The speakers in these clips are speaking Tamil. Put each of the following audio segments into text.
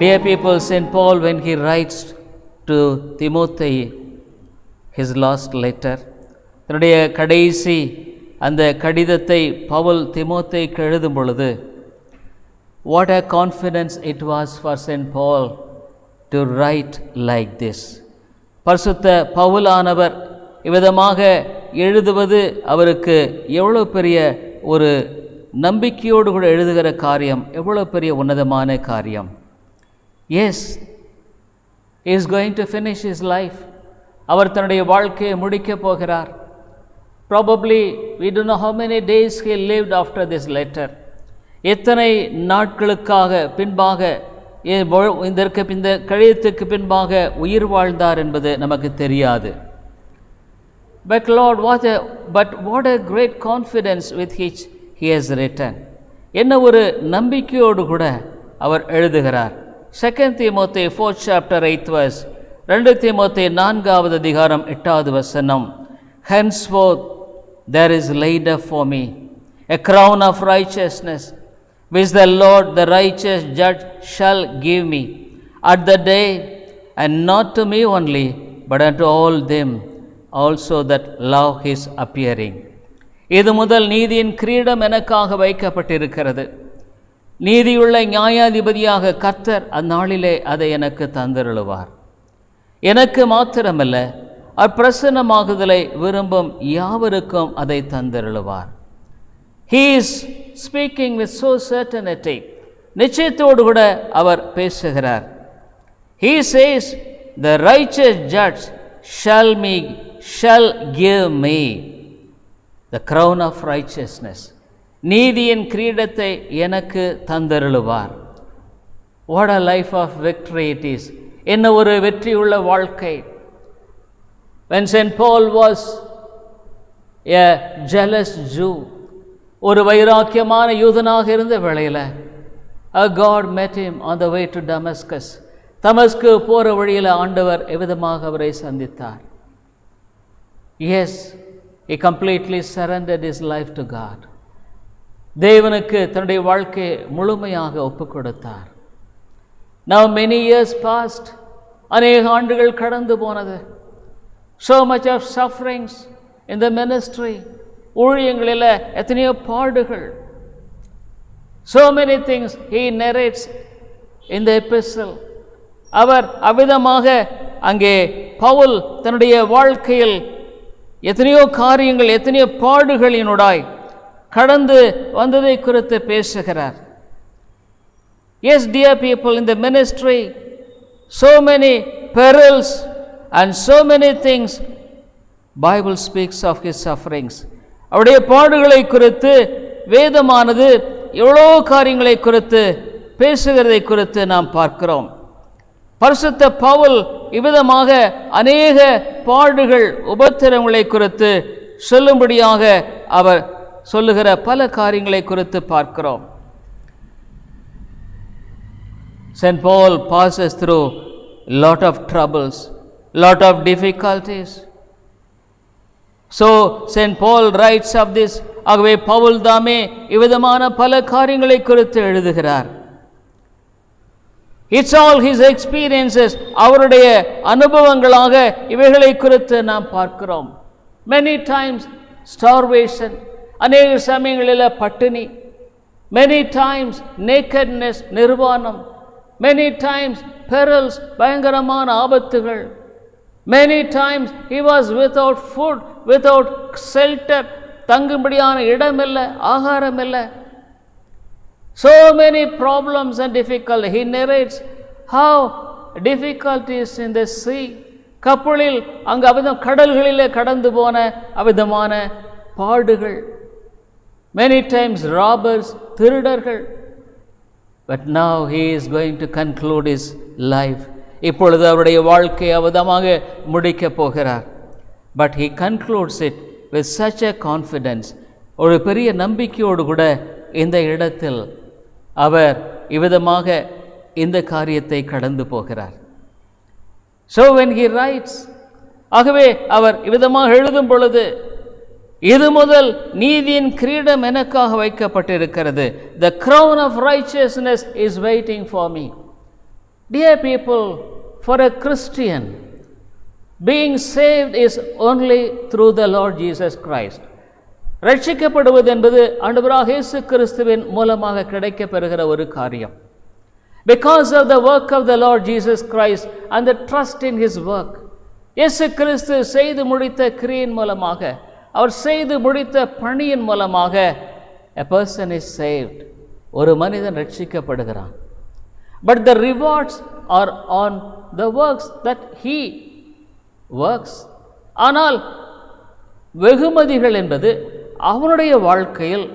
Dear people, St. Paul, when he writes to Timothy his last letter, தன்னுடைய கடைசி அந்த கடிதத்தை பவுல் தீமோத்தேயுக்கு எழுதும் பொழுது, what a confidence it was for St. Paul to write like this. பரிசுத்த பவுலானவர் இவ்விதமாக எழுதுவது அவருக்கு எவ்வளோ பெரிய ஒரு நம்பிக்கையோடு கூட எழுதுகிற காரியம், எவ்வளோ பெரிய உன்னதமான காரியம். Yes, he is going to finish his life. அவர் தன்னுடைய வாழ்க்கையை முடிக்கப் போகிறார். Probably we don't know how many days he lived after this letter. எத்தனை நாட்களுக்காக பின்பாக இந்த கடிதத்துக்கு பின்பாக உயிர் வாழ்ந்தார் என்பது நமக்கு தெரியாது. But Lord, what a great confidence with which he has written. என்ன ஒரு நம்பிக்கையோடு கூட அவர் எழுதுகிறார். 2 Timothy 4th chapter 8th verse, 2 தீமோத்தேயு 4வது அதிகாரம் 8வது வசனம், henceforth there is laid up for me a crown of righteousness, which the Lord the righteous judge shall give me at the day, and not to me only, but unto all them also that love his appearing. இது முதல் நீதியின் கிரீடம் எனக்காக வைக்கப்பட்டிருக்கிறது. நீதியுள்ள நியாயாதிபதியாக கர்த்தர் அந்நாளிலே அதை எனக்கு தந்தருளுவார். எனக்கு மாத்திரமல்ல, அப்பிரசன்னமாகுதலை விரும்பும் யாவருக்கும் அதை தந்தருளுவார். He is speaking with so certainty. நிச்சயத்தோடு கூட அவர் பேசுகிறார். He says, the righteous judge shall give me the crown of righteousness. நீதியின் கிரீடத்தை எனக்கு தந்தருளுவார். What a life of victory it is. என்ன ஒரு வெற்றியுள்ள வாழ்க்கை. When St. Paul was a jealous Jew, ஒரு வைராக்கியமான யூதனாக இருந்த வேளையில், God met him on the way to Damascus. தமஸ்கு போகிற வழியில் ஆண்டவர் எவ்விதமாக அவரை சந்தித்தார். Yes, he completely surrendered his life to God. தேவனுக்கு தன்னுடைய வாழ்க்கையை முழுமையாக ஒப்புக் கொடுத்தார். Now many years passed. அநேக ஆண்டுகள் கடந்து போனது. So much of sufferings in the ministry. ஊழியங்களில் எத்தனையோ பாடுகள். So many things he narrates in the epistle. அவர் அவ்விதமாக அங்கே பவுல் தன்னுடைய வாழ்க்கையில் எத்தனையோ காரியங்கள், எத்தனையோ பாடுகளினுடாய் கடந்து வந்ததை குறித்து பேசுகிறார். Yes, dear people, in the ministry, so many perils and so many things. Bible speaks of his sufferings. அவருடைய பாடுகளை குறித்து வேதமானது எவ்வளோ காரியங்களை குறித்து பேசுகிறதை குறித்து நாம் பார்க்கிறோம். பரிசுத்த பவுல் இவ்விதமாக அநேக பாடுகள், உபத்திரவங்களை குறித்து சொல்லும்படியாக அவர் சொல்லுகிற பல காரியங்களை குறித்து பார்க்கிறோம். St. Paul passes through lot of troubles, lot of difficulties. So St. Paul writes of this. ஆகவே பவுல் தாமே இவ்விதமான பல காரியங்களை குறித்து எழுதுகிறார். It's all his experiences. அவருடைய அனுபவங்களாக இவைகளை குறித்து நாம் பார்க்கிறோம். Many times starvation, அநேக சமயங்களில் பட்டினி, many times nakedness, நிர்வாணம், many times perils, பயங்கரமான ஆபத்துகள், many times he was without food, without shelter, தங்கும்படியான இடம் இல்லை, ஆகாரம் இல்லை. So many problems and difficulties. He narrates how difficulties in the sea. கப்பலில் அங்கு அவிதம் கடல்களிலே கடந்து போன அவிதமான பாடுகள். Many times robbers, திருடர்கள். But now he is going to conclude his life. இப்பொழுது அவருடைய வாழ்க்கையை அவிதமாக முடிக்கப் போகிறார். But he concludes it with such a confidence. ஒரு பெரிய நம்பிக்கையோடு கூட இந்த இடத்தில் அவர் இவ்விதமாக இந்த காரியத்தை கடந்து போகிறார். So when he writes, ஆகவே அவர் இவ்விதமாக எழுதும் பொழுது, இது முதல் நீதியின் கிரீடம் எனக்காக வைக்கப்பட்டிருக்கிறது. The crown of righteousness is waiting for me. Dear people, for a Christian, being saved is only through the Lord Jesus Christ. ரட்சிக்கப்படுவது என்பது ஆண்டவராகிய இயேசு கிறிஸ்துவின் மூலமாக கிடைக்கப்பெறுகிற ஒரு காரியம். Because of the work of the Lord Jesus Christ and the trust in his work. இயேசு கிறிஸ்து செய்து முடித்த கிரியின் மூலமாக, அவர் செய்து முடித்த பணியின் மூலமாக a person is saved. ஒரு மனிதன் ரட்சிக்கப்படுகிறான். But the rewards are on the works that he works. ஆனால் வெகுமதிகள் என்பது அவனுடைய வாழ்க்கையில்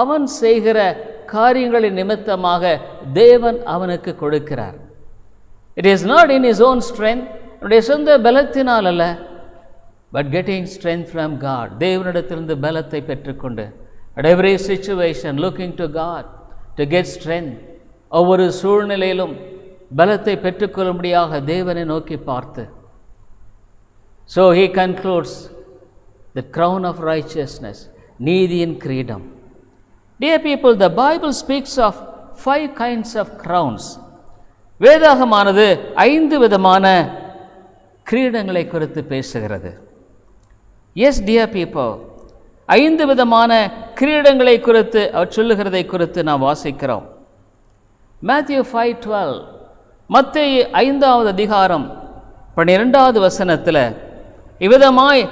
அவன் செய்கிற காரியங்களின் நிமித்தமாக தேவன் அவனுக்கு கொடுக்கிறார். It is not in his own strength, அவனுடைய சொந்த பலத்தினால் அல்ல, but getting strength from God. தேவனிடத்திலிருந்து பலத்தை பெற்றுக்கொண்டு at every situation looking to God to get strength. ஒவ்வொரு சூழ்நிலையிலும் பலத்தை பெற்றுக்கொள்ளும்படியாக தேவனை நோக்கி பார்த்து. So he concludes the crown of righteousness, நீதியின் கிரீடம். Dear people, the Bible speaks of 5 kinds of crowns. வேதாகமானது 5 விதமான கிரீடங்களை குறித்து பேசுகிறது. Yes, dear people, 5 விதமான கிரீடங்களை குறித்து அவர் சொல்லுகிறதை குறித்து நாம் வாசிக்கிறோம். Matthew 5:12, மத்தேயு 5வது அதிகாரம் 12வது வசனத்தில் இவ்விதமாய்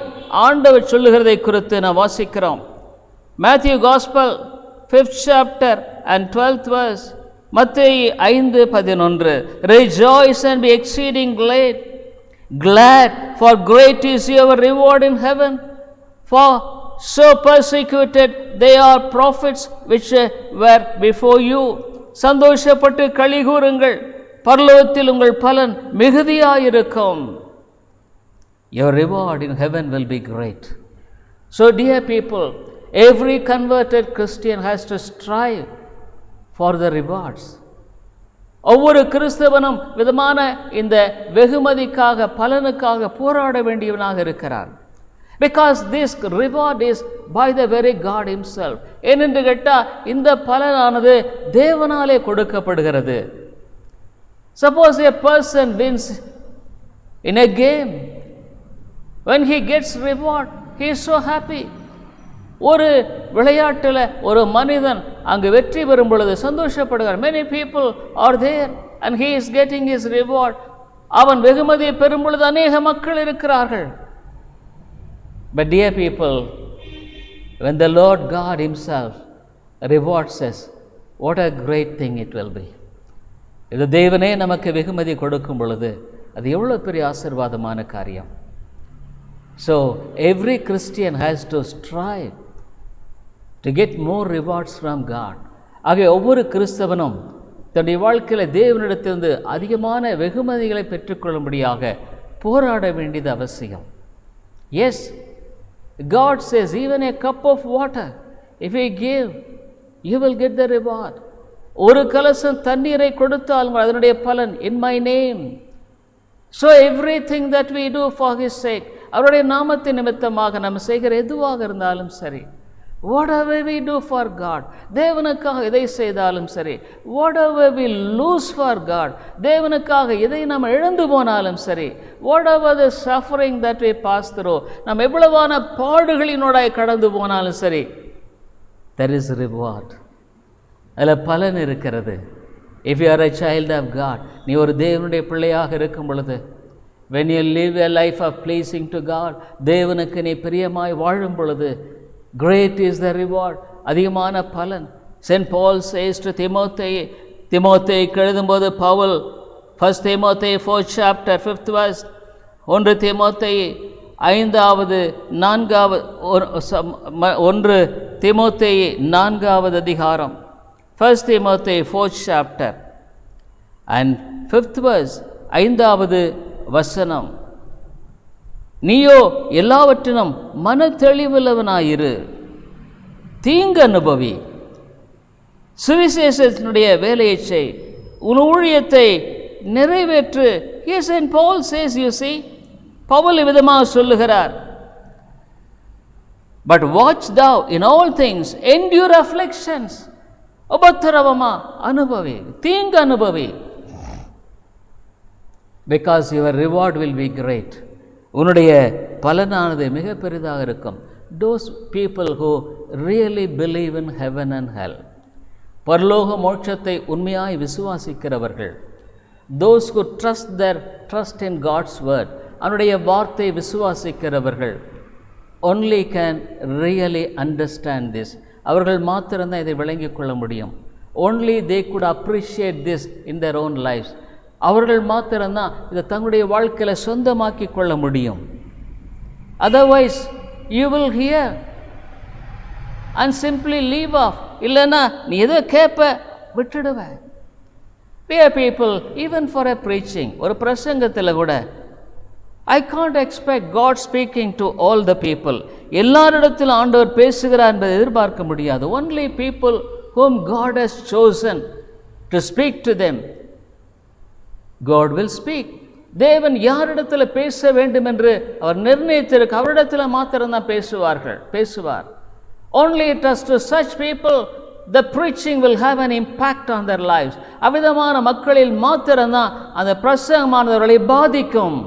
ஆண்டவர் சொல்லுகிறதை குறித்து நாம் வாசிக்கிறோம். Matthew Gospel 5th chapter and 12th verse. மத்தேயு 5:11, Rejoice and be exceeding glad, for great is your reward in heaven, for so persecuted they are prophets which were before you. சந்தோஷப்பட்டு களி கூறுங்கள், பரலோகத்தில் உங்கள் பலன் மிகுதியாயிருக்கும். Your reward in heaven will be great. So dear people, every converted Christian has to strive for the rewards. ஒவ்வொரு கிறிஸ்தவனும் விதமான இந்த வெகுமதிக்காக பலனுக்காக போராட வேண்டியவனாக இருக்கிறார். Because this reward is by the very God himself. ஏனென்று கேட்டால் இந்த பலனானது தேவனாலே கொடுக்கப்படுகிறது. Suppose a person wins in a game, when he gets reward, he is so happy. ஒரு விளையாட்டில் ஒரு மனிதன் அங்கு வெற்றி பெறும் பொழுது சந்தோஷப்படுகிறார். Many people are there and he is getting his reward. அவன் வெகுமதியை பெறும் பொழுது அநேக மக்கள் இருக்கிறார்கள். But dear people, when the Lord God himself rewards us, what a great thing it will be. இது தேவனே நமக்கு வெகுமதி கொடுக்கும் பொழுது அது எவ்வளோ பெரிய ஆசீர்வாதமான காரியம். So every Christian has to strive to get more rewards from God. ஆகிய ஒவ்வொரு கிறிஸ்தவனும் தன்னுடைய வாழ்க்கையில் தேவனிடத்திலிருந்து அதிகமான வெகுமதிகளை பெற்றுக்கொள்ளும்படியாக போராட வேண்டியது அவசியம். Yes, God says even a cup of water, if you give, you will get the reward. ஒரு கலசம் தண்ணீரை கொடுத்தால் அதனுடைய பலன் in my name. So everything that we do for his sake, அவருடைய நாமத்தின் நிமித்தமாக நம்ம செய்கிற எதுவாக இருந்தாலும் சரி, whatever we do for God, தேவனுக்காக எதை செய்தாலும் சரி, whatever we lose for God, தேவனுக்காக எதை நாம் இழந்து போனாலும் சரி, whatever the suffering that we pass through, நாம் எவ்வளவான பாடுகளினோடாய் கடந்து போனாலும் சரி, there is reward. அதில் பலன் இருக்கிறது. If you are a child of God, நீ ஒரு தேவனுடைய பிள்ளையாக இருக்கும் பொழுது, when you live a life of pleasing to God, தேவனுக்கு நீ பிரியமாய் வாழும் பொழுது, great is the reward, அதிகமான பலன். St. Paul says to திமோத்தேயுக்கு எழுதும்போது Pavul 1 Timothy 4th chapter 5th verse, 1 தீமோத்தேயு 5வது 1 தீமோத்தேயு 4வது அதிகாரம், 1 Timothy 4th chapter and 5th verse, 5வது வசனம், நீயோ எல்லாவற்றிலும் மன தெளிவுள்ளவனாயிரு, தீங்கு அனுபவி, சுவிசேஷத்தினுடைய வேலையை செய், உன் ஊழியத்தை நிறைவேற்று. Yes, and Paul says, you see, Pavul விதமாக சொல்லுகிறார், but watch thou in all things, endure afflictions. உபத்திரவமா அனுபவி, தீங்கு அனுபவி. because your reward will be great. உன்னுடைய பலனானது மிக பெரிதாக இருக்கும். Those people who really believe in heaven and hell, பரலோக மோட்சத்தை உண்மையாய் விசுவாசிக்கிறவர்கள், those who trust in God's word, அவருடைய வார்த்தை விசுவாசிக்கிறவர்கள், only can really understand this. அவர்கள் மாத்திரம்தான் இதை விளங்கிக் கொள்ள முடியும். Only they could appreciate this in their own lives. அவர்கள் மாத்திரம்தான் இதை தங்களுடைய வாழ்க்கையில் சொந்தமாக்கி கொள்ள முடியும். Otherwise you will hear and simply leave off. இல்லைன்னா நீ எதோ கேட்ப விட்டுடுவ. We are people, even for a preaching, ஒரு பிரசங்கத்தில் கூட I can't expect God speaking to all the people. எல்லாரிடத்திலும் ஆண்டவர் பேசுகிறார் என்பதை எதிர்பார்க்க முடியாது. Only people whom God has chosen to speak to them, God will speak. தேவன் யாரிடத்தில் பேச வேண்டும் என்று அவர் நிர்ணயித்திருக்க அவரிடத்தில் மாத்திரம்தான் பேசுவார். Only it is to such people the preaching will have an impact on their lives. அவ்விதமான மக்களில் மாத்திரம்தான் அந்த பிரசங்கமானவர்களை பாதிக்கும்.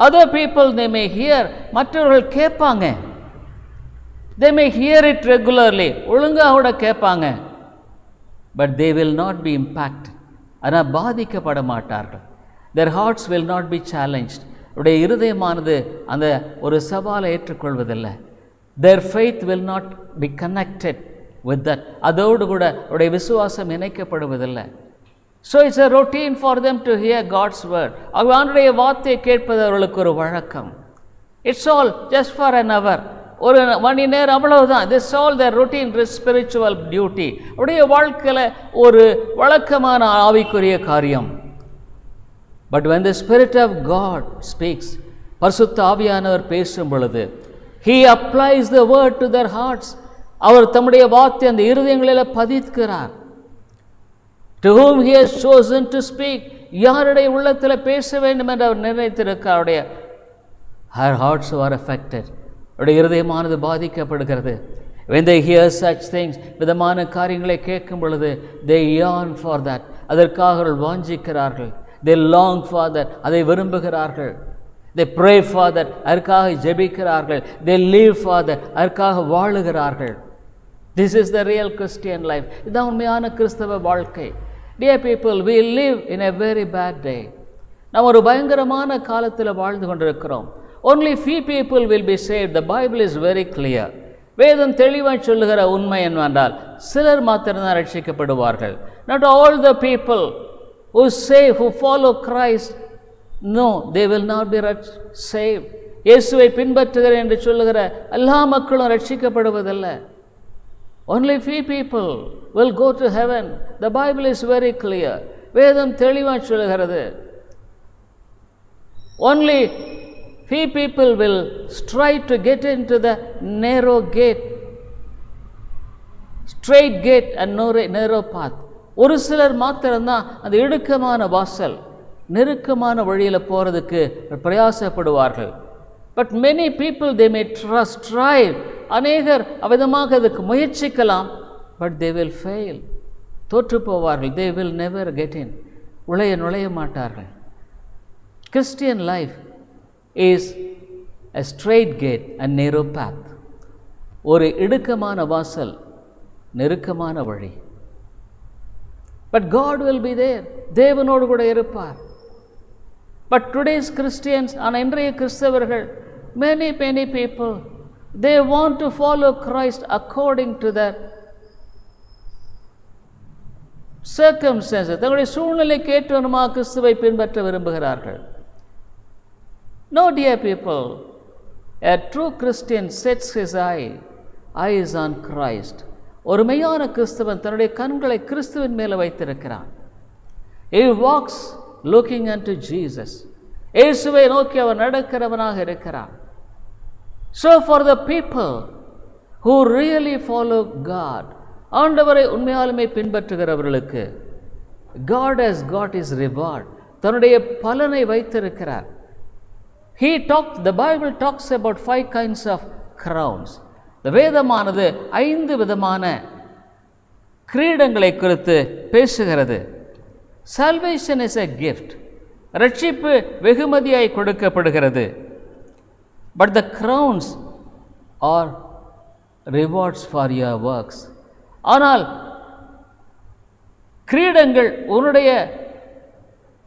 Other people they may hear, மற்றவர்கள் கேட்பாங்க. They may hear it regularly, ஒழுங்காக கூட கேட்பாங்க. But they will not be impacted. ஆனால் பாதிக்கப்பட மாட்டார்கள். Their hearts will not be challenged. அவருடைய இருதயமானது அந்த ஒரு சவாலை ஏற்றுக்கொள்வதில்லை. Their faith will not be connected with that. அதோடு கூட அவருடைய விசுவாசம் இணைக்கப்படுவதில்லை. So it's a routine for them to hear God's word. அவருடைய வார்த்தையை கேட்பது அவர்களுக்கு ஒரு வழக்கம். It's all just for an hour. ஒரு மணி நேரம் அவ்வளவுதான். This all their routine spiritual duty. அவருடைய வாழ்க்கையில் ஒரு வழக்கமான ஆவிக்குரிய காரியம். But when the Spirit of God speaks, பரிசுத்த ஆவியானவர் பேசும் பொழுது, He applies the word to their hearts. அவர் தம்முடைய வார்த்தை அந்த இருதயங்களில் பதிக்கிறார். To whom He has chosen to speak, யாருடைய உள்ளத்தில் பேச வேண்டும் என்று அவர் நிர்ணயித்திருக்கிறார். Her hearts are affected. அவருடைய இருதயமானது பாதிக்கப்படுகிறது. When they hear such things, விதமான காரியங்களை கேட்கும் பொழுது, they yearn for that. அதற்காக அவர்கள் வாஞ்சிக்கிறார்கள். They long for that. அதை விரும்புகிறார்கள். They pray for that. அதற்காக ஜெபிக்கிறார்கள். They live for that. அதற்காக வாழுகிறார்கள். This is the real Christian life. இதுதான் உண்மையான கிறிஸ்தவ வாழ்க்கை. Dear people, we live in a very bad day. நாம் ஒரு பயங்கரமான காலத்தில் வாழ்ந்து கொண்டிருக்கிறோம். Only few people will be saved. The Bible is very clear. வேதம் தெளிவாய் சொல்லுகிற உண்மை என்னவென்றால் சிலர் மாத்திரம்தான் ரட்சிக்கப்படுவார்கள். Not all the people who say, who follow Christ, no, they will not be saved. இயேசுவை பின்பற்றுகிறேன் என்று சொல்லுகிற எல்லா மக்களும் ரட்சிக்கப்படுவதில்லை. Only few people will go to heaven. The Bible is very clear. வேதம் தெளிவாய் சொல்லுகிறது. Only few people will strive to get into the narrow gate, straight gate and narrow path. ஒரு சிலர் மாத்திரம்தான் அந்த இடுக்கமான வாசல், நெருக்கமான வழியில் போகிறதுக்கு பிரயாசப்படுவார்கள். But many people they may strive. அநேகர் அவ்விதமாக அதுக்கு முயற்சிக்கலாம். But they will fail. தோற்று போவார்கள். They will never get in. நுழைய மாட்டார்கள். Christian life is a straight gate and narrow path. ஒரு இடுக்கமான வாசல், நெருக்கமான வழி. But God will be there. தேவனோடு கூட இருப்பார். But today's Christians, ஆனால் இன்றைய கிறிஸ்தவர்கள், many people, they want to follow Christ according to their circumstances. தங்களுடைய சூழ்நிலைக்கு ஏற்றமாக கிறிஸ்துவை பின்பற்ற விரும்புகிறார்கள். No, dear people, a true Christian sets his eyes on Christ. ஒரு மெய்யான கிறிஸ்தவன் தன்னுடைய கண்களை கிறிஸ்துவின் மேலே வைத்திருக்கிறான். He walks looking unto Jesus. இயேசுவை நோக்கி அவர் நடக்கிறவனாக இருக்கிறான். So for the people who really follow God, ஆண்டவரை உண்மையாலுமே பின்பற்றுகிறவர்களுக்கு God has got his reward. தன்னுடைய பலனை வைத்திருக்கிறார். The Bible talks about 5 kinds of crowns. இந்த வேதமானது 5 விதமான கிரீடங்களை குறித்து பேசுகிறது. Salvation is a gift. ரட்சிப்பு வெகுமதியாய் கொடுக்கப்படுகிறது. But the crowns are rewards for your works. ஆனால் கிரீடங்கள் உன்னுடைய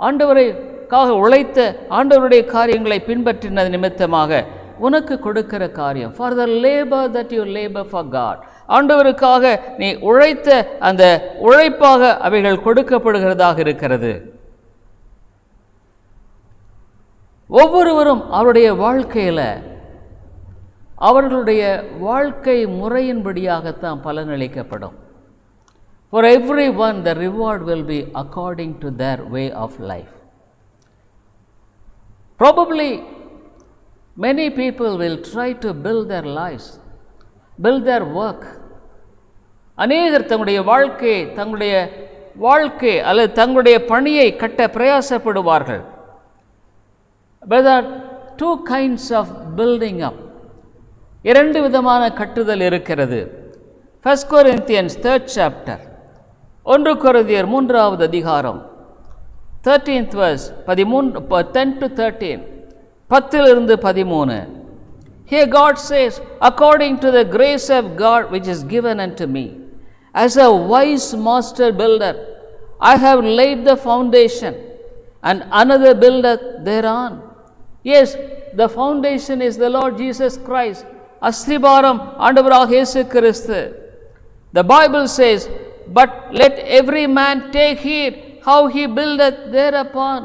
ஆண்டவரைக்காக உழைத்த ஆண்டவருடைய காரியங்களை பின்பற்றினது நிமித்தமாக உனக்கு கொடுக்கிற காரியம், for the labour that you labour for God, ஆண்டவருக்காக நீ உழைத்த அந்த உழைப்பாக அவைகள் கொடுக்கப்படுகிறதாக இருக்கிறது. ஒவ்வொருவரும் அவருடைய வாழ்க்கையில் அவர்களுடைய வாழ்க்கை முறையின்படியாகத்தான் பலனளிக்கப்படும். For everyone the reward will be according to their way of life. Probably many people will try to build their lives, build their work. அநேகர் தங்களுடைய வாழ்க்கை அல்லது தங்களுடைய பணியை கட்ட பிரயாசப்படுவார்கள். But there are two kinds of building up. இரண்டு விதமான கட்டுதல் இருக்கிறது. 1 Corinthians 3rd chapter, 1 கொரிந்தியர் 3வது அதிகாரம் 13th verse 10 to 13, 10 13. Here God says, according to the grace of God which is given unto me, as a wise master builder, I have laid the foundation, and another buildeth thereon. Yes, the foundation is the Lord Jesus Christ. அஸ்திபாரம் ஆண்டவராக இயேசு கிறிஸ்து. The Bible says, but let every man take heed how he buildeth thereupon.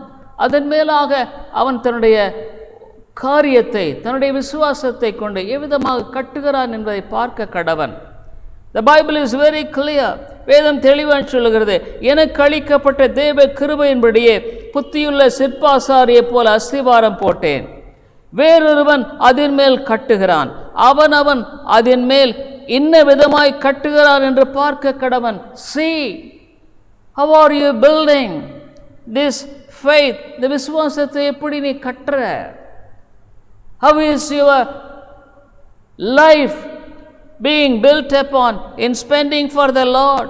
அதன் மேலாக அவன் தன்னுடைய காரியத்தை தன்னுடைய விசுவாசத்தை கொண்டு எவ்விதமாக கட்டுகிறான் என்பதை பார்க்க கடவன். The Bible is very clear. வேதம் தெளிவாக சொல்லுகிறது, எனக்கு அளிக்கப்பட்ட தேவ கிருபையின்படியே புத்தியுள்ள சிற்பாசாரியை போல அஸ்திபாரம் போட்டேன், வேறொருவன் அதன் மேல் கட்டுகிறான், அவன் அதன் மேல் இன்ன விதமாய் கட்டுகிறான் என்று பார்க்க கடவன். See, how are you building this faith? இந்த விசுவாசத்தை எப்படி நீ கட்டுற? How is your life being built upon in spending for the Lord?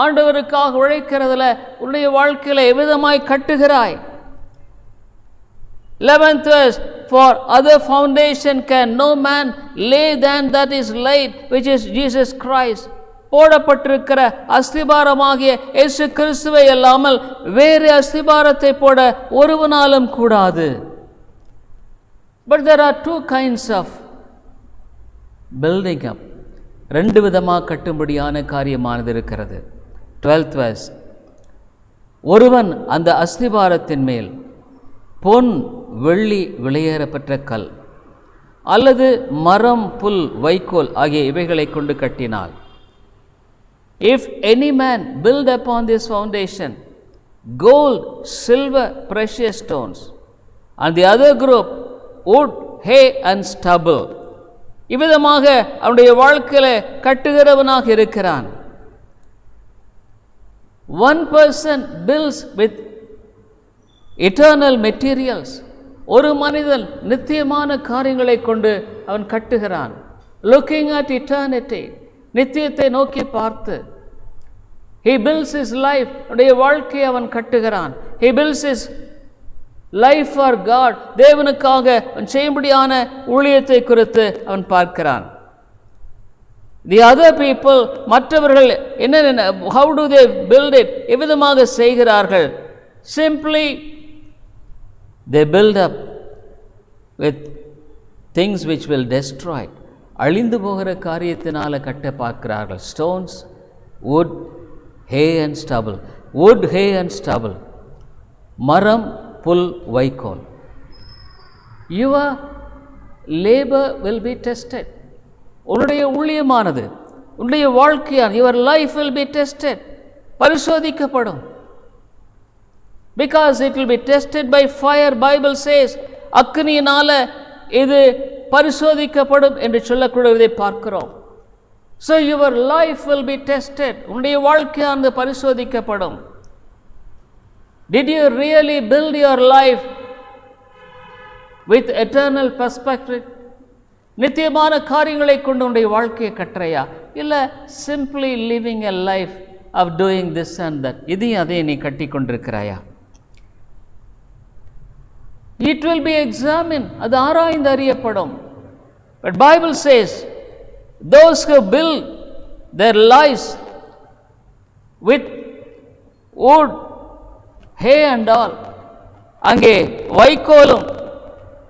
ஆண்டவருக்காக உழைக்கிறதுல உன்னுடைய வாழ்க்கையில எவ்விதமாய் கட்டுகிறாய்? 11th verse, for other foundation can no man lay than that is laid, which is Jesus Christ. போடப்பட்டிருக்கிற அஸ்திபாரமாகிய இயேசு கிறிஸ்துவை அல்லாமல் வேறு அஸ்திபாரத்தை போட ஒருவனாலும் கூடாது. But there are two kinds of building up. ரெண்டு விதமாக கட்டும்படியான காரியமானது இருக்கிறது. 12th verse, ஒருவன் அந்த அஸ்திபாரத்தின் மேல் பொன் வெள்ளி விலையேறப்பெற்ற கல் அல்லது மரம் புல் வைக்கோல் ஆகிய இவைகளை கொண்டு கட்டினாள். If any man build upon this foundation gold, silver, precious stones, and the other group wood, hay and stubble. இவ்விதமாக அவனுடைய வாழ்க்கையில கட்டுகிறவனாக இருக்கிறான். One person builds with eternal materials. ஒரு மனிதன் நித்தியமான காரியங்களை கொண்டு அவன் கட்டுகிறான். Looking at eternity, நித்தியத்தை நோக்கி பார்த்து. He builds his life, அவனுடைய வாழ்க்கையை அவன் கட்டுகிறான். He builds his life for God, தேவனுக்காக அவன் செய்யும்படியான ஊழியத்தை குறித்து அவன் பார்க்கிறான். The other people, மற்றவர்கள் என்ன, how do they build it? எவ்விதமாக செய்கிறார்கள்? Simply they build up with things which will destroy. அழிந்து போகிற காரியத்தினால கட்ட பார்க்கிறார்கள். Stones, wood, hay and stubble. Wood, hay and stubble. மரம், புல், வைக்கோல். Your labor will be tested. உன்னுடைய ஊழியமானது, உன்னுடைய வாழ்க்கையான your life will be tested. பரிசோதிக்கப்படும். Because it will be tested by fire. Bible says, அக்னியினால இது பரிசோதிக்கப்படும் என்று சொல்லக்கூடியதை பார்க்கிறோம். So your life will be tested. உன்னுடைய வாழ்க்கையானது பரிசோதிக்கப்படும். Did you really build your life with eternal perspective? நித்தியமான காரியங்களை கொண்டு உன்னுடைய வாழ்க்கையை கட்டுறையா, இல்லை simply living a life of doing this and that, இதையும் அதையும் நீ கட்டி கொண்டிருக்கிறாயா? It will be examined. அது ஆராய்ந்து அறியப்படும். But Bible says, those who build their lives with wood, hay and all, அங்கே வைக்கோலும்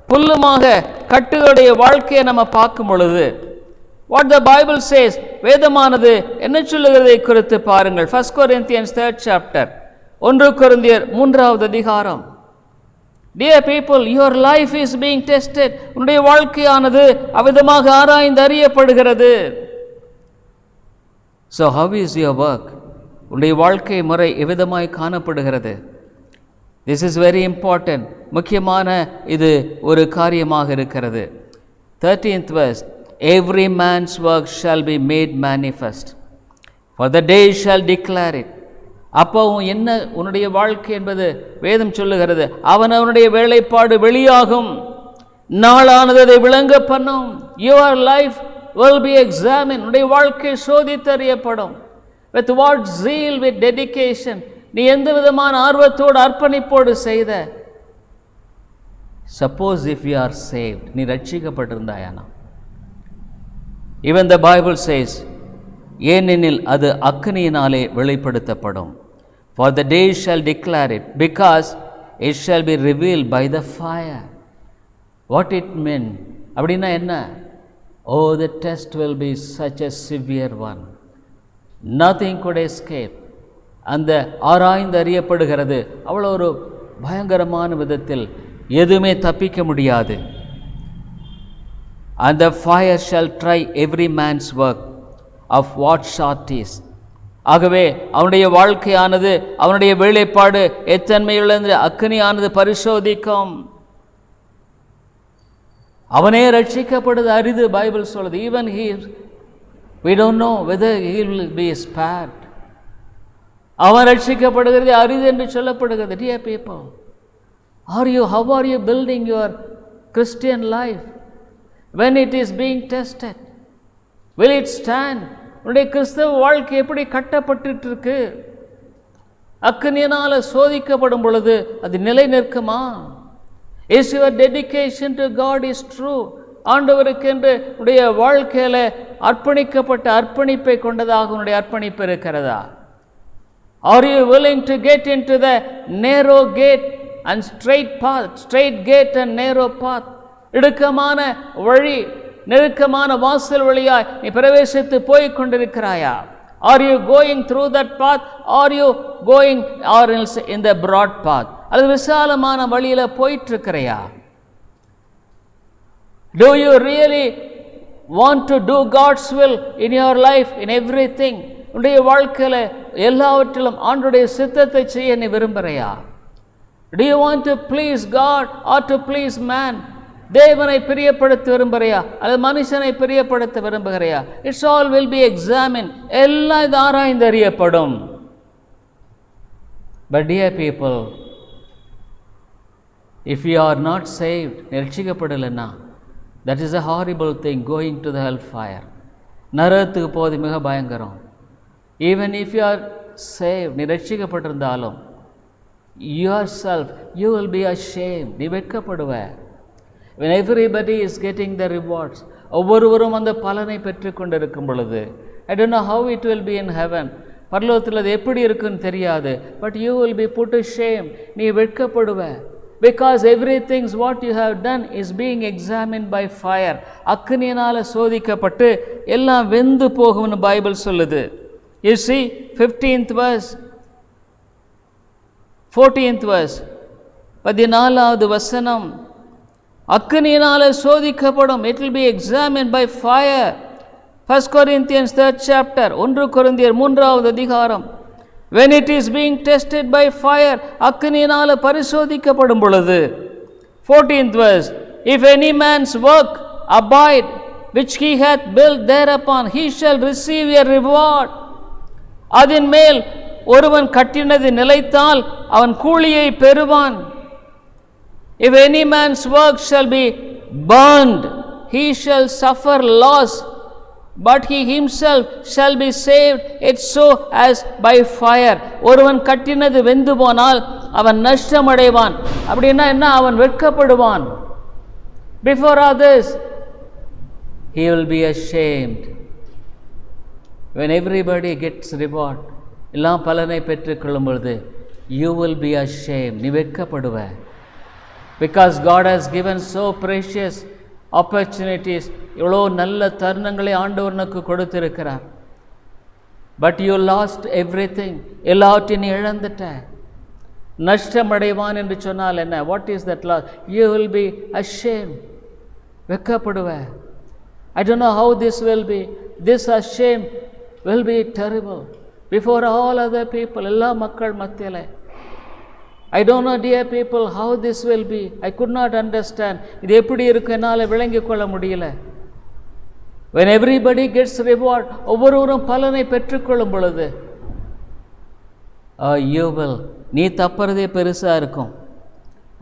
புல்லுமாக கட்டுகளுடைய வாழ்க்கையை நம்ம பார்க்கும் பொழுது, what the Bible says, வேதமானது என்ன சொல்லுகிறதை குறித்து பாருங்கள். 1 Corinthians 3rd chapter, 1 கொரிந்தியர் 3வது அதிகாரம். Dear people, your life is being tested. உன்னுடைய வாழ்க்கையானது அவிதமாக ஆராய்ந்து அறியப்படுகிறது. So how is your work? உன்னுடைய வாழ்க்கை முறை எவ்விதமாய் காணப்படுகிறது? This is very important. முக்கியமான இது ஒரு காரியமாக இருக்கிறது. 13th verse, every man's work shall be made manifest, for the day shall declare it. அப்போ என்ன உன்னுடைய வாழ்க்கை என்பது வேதம் சொல்லுகிறது, அவனுடைய வேலைப்பாடு வெளியாகும், நாளானது அதை விளங்க பண்ணும். Your life will be examined. உன்னுடைய வாழ்க்கை சோதித்தறியப்படும். With what zeal, with dedication, நீ எந்த விதமான ஆர்வத்தோடு அர்ப்பணிப்போடு செய்த. Suppose if you are saved, நீ ரட்சிக்கப்பட்டிருந்தாயானா, even the Bible says, ஏனெனில் அது அக்கினியினாலே வெளிப்படுத்தப்படும். For the day shall declare it, because it shall be revealed by the fire. What it meant? அப்படின்னா என்ன? Oh, the test will be such a severe one. Nothing could escape. அந்த ஆராய்ந்து அறியப்படுகிறது அவ்வளோ ஒரு பயங்கரமான விதத்தில், எதுவுமே தப்பிக்க முடியாது. And the fire shall try every man's work of what sort is. ஆகவே அவனுடைய வாழ்க்கையானது, அவனுடைய வேலைப்பாடு எத்தன்மையுள்ள அக்கினியானது பரிசோதிக்கும். அவனே ரட்சிக்கப்படுது அரிது. பைபிள் சொல்லுது, even we don't know whether he will be spared. அவன் ரட்சிக்கப்படுகிறது அரிது என்று சொல்லப்படுகிறது. Dear people, how are you building your Christian life when it is being tested? Will it stand? உன்னுடைய கிறிஸ்தவ வாழ்க்கை எப்படி கட்டப்பட்டு இருக்கு? அக்கினியினால சோதிக்கப்படும் பொழுது அது நிலை நிற்குமா? Is your dedication to God is true? ஆண்டவருக்கு என்று உடைய வாழ்க்கையில அர்ப்பணிக்கப்பட்ட அர்ப்பணிப்பை கொண்டதாக உன்னுடைய அர்ப்பணிப்பு இருக்கிறதா? Are you willing to get into the narrow gate and straight path, straight gate and narrow path? இடுக்கமான வழி, நெருக்கமான வாசல் வழியாய் நீ பிரவேசித்து போய் கொண்டிருக்கிறாயா? Are you going through that path? Are you going or else in the broad path? அல்லது விசாலமான வழியில போயிட்டு இருக்கிறையா? Do you really want to do God's will in your life, in everything? உன்னுடைய வாழ்க்கையில எல்லாவற்றிலும் ஆண்டவருடைய சித்தத்தை செய்ய நீ விரும்புகிறாயா? Do you want to please God or to please man? தேவனை பிரியப்படுத்த விரும்புகிறாயா அல்லது மனுஷனை பிரியப்படுத்த விரும்புகிறாயா? It's all will be examined. எல்லாம் இது ஆராய்ந்து அறியப்படும். But dear people, if you are not saved, ரட்சிக்கப்படலைன்னா, that is a horrible thing, going to the hellfire. நரகத்துக்கு போவது மிக பயங்கரம். Even if you are saved, நீ ரட்சிக்கப்பட்டிருந்தாலும், yourself, you will be ashamed. நீ வெட்கப்படுவ. When everybody is getting the rewards, ஒவ்வொருவரும் அந்த பலனை பெற்று கொண்டிருக்கும் பொழுது, I don't know how it will be in heaven. பரலோகத்தில் அது எப்படி இருக்குன்னு தெரியாது. But you will be put to shame. நீ வெட்கப்படுவ. Because everything what you have done is being examined by fire. அக்கினியினால சோதிக்கப்பட்டு எல்லாம் வெந்து போகும்னு பைபிள் சொல்லுது. You see 15th verse, 14th verse, 14வது வசனம், அக்கினியினால சோதிக்கப்படும். It will be examined by fire. 1 Corinthians 3rd chapter, 1 கொரிந்தியர் 3வது அதிகாரம். When it is being tested by fire, அக்கினியினால பரிசோதிக்கப்படும் பொழுது. 14th verse, if any man's work abide, which he hath built thereupon, he shall receive a reward. அதன் மேல் ஒருவன் கட்டினது நிலைத்தால் அவன் கூலியை பெறுவான். If any man's work shall be burned, he shall suffer loss, but he himself shall be saved, it so as by fire. ஒருவன் கட்டினது வெந்து போனால் அவன் நஷ்டமடைவான். அப்படின்னா என்ன? அவன் வெட்கப்படுவான். Before others he will be ashamed. when everybody gets reward, எல்லாம் பலனை பெற்றுக்கொள்ளும் பொழுது you will be ashamed. நீ வெட்கப்படுவ. because God has given so precious opportunities. இவ்வளோ நல்ல தருணங்களை ஆண்டவர் உனக்கு கொடுத்திருக்கிறார். but you lost everything. எல்லாவற்றையும் நீ இழந்துட்ட. நஷ்டமடைவான் என்று சொன்னால் என்ன? what is that loss? you will be ashamed. வெட்கப்படுவ. I don't know how this will be. This shame will be terrible before all other people. எல்லா மக்கள் மத்தியில். I don't know, dear people, how this will be. I could not understand. இது எப்படி இருக்கும் என்னால் விளங்கிக் கொள்ள முடியல. when everybody gets reward, ஒவ்வொருவரும் பலனை பெற்றுக்கொள்ளும் பொழுது you will, நீ தப்புறதே பெருசா இருக்கும்.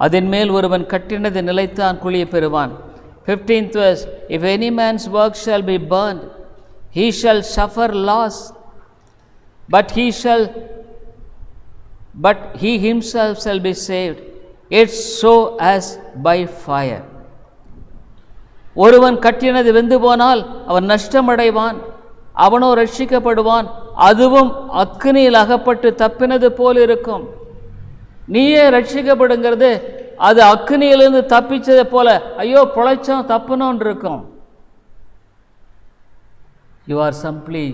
அதன் மேல் ஒருவன் கட்டினது நிலைத்தான் குழிய பெறுவான். 15th verse, if any man's work shall be burned, he shall suffer loss, but he himself shall be saved, it so as by fire. ஒருவன் கட்டினது வெந்து போனால் அவன் நஷ்டமடைவான், அவனோ ரட்சிக்கப்படுவான், அதுவும் அக்கினியில் அகப்பட்டு தப்பினது போல் இருக்கும். நீயே ரட்சிக்கப்படுங்கிறது அது அக்கினியிலிருந்து தப்பிச்சதை போல, ஐயோ பொழைச்சோம் தப்புனோன்னு இருக்கும். you are simply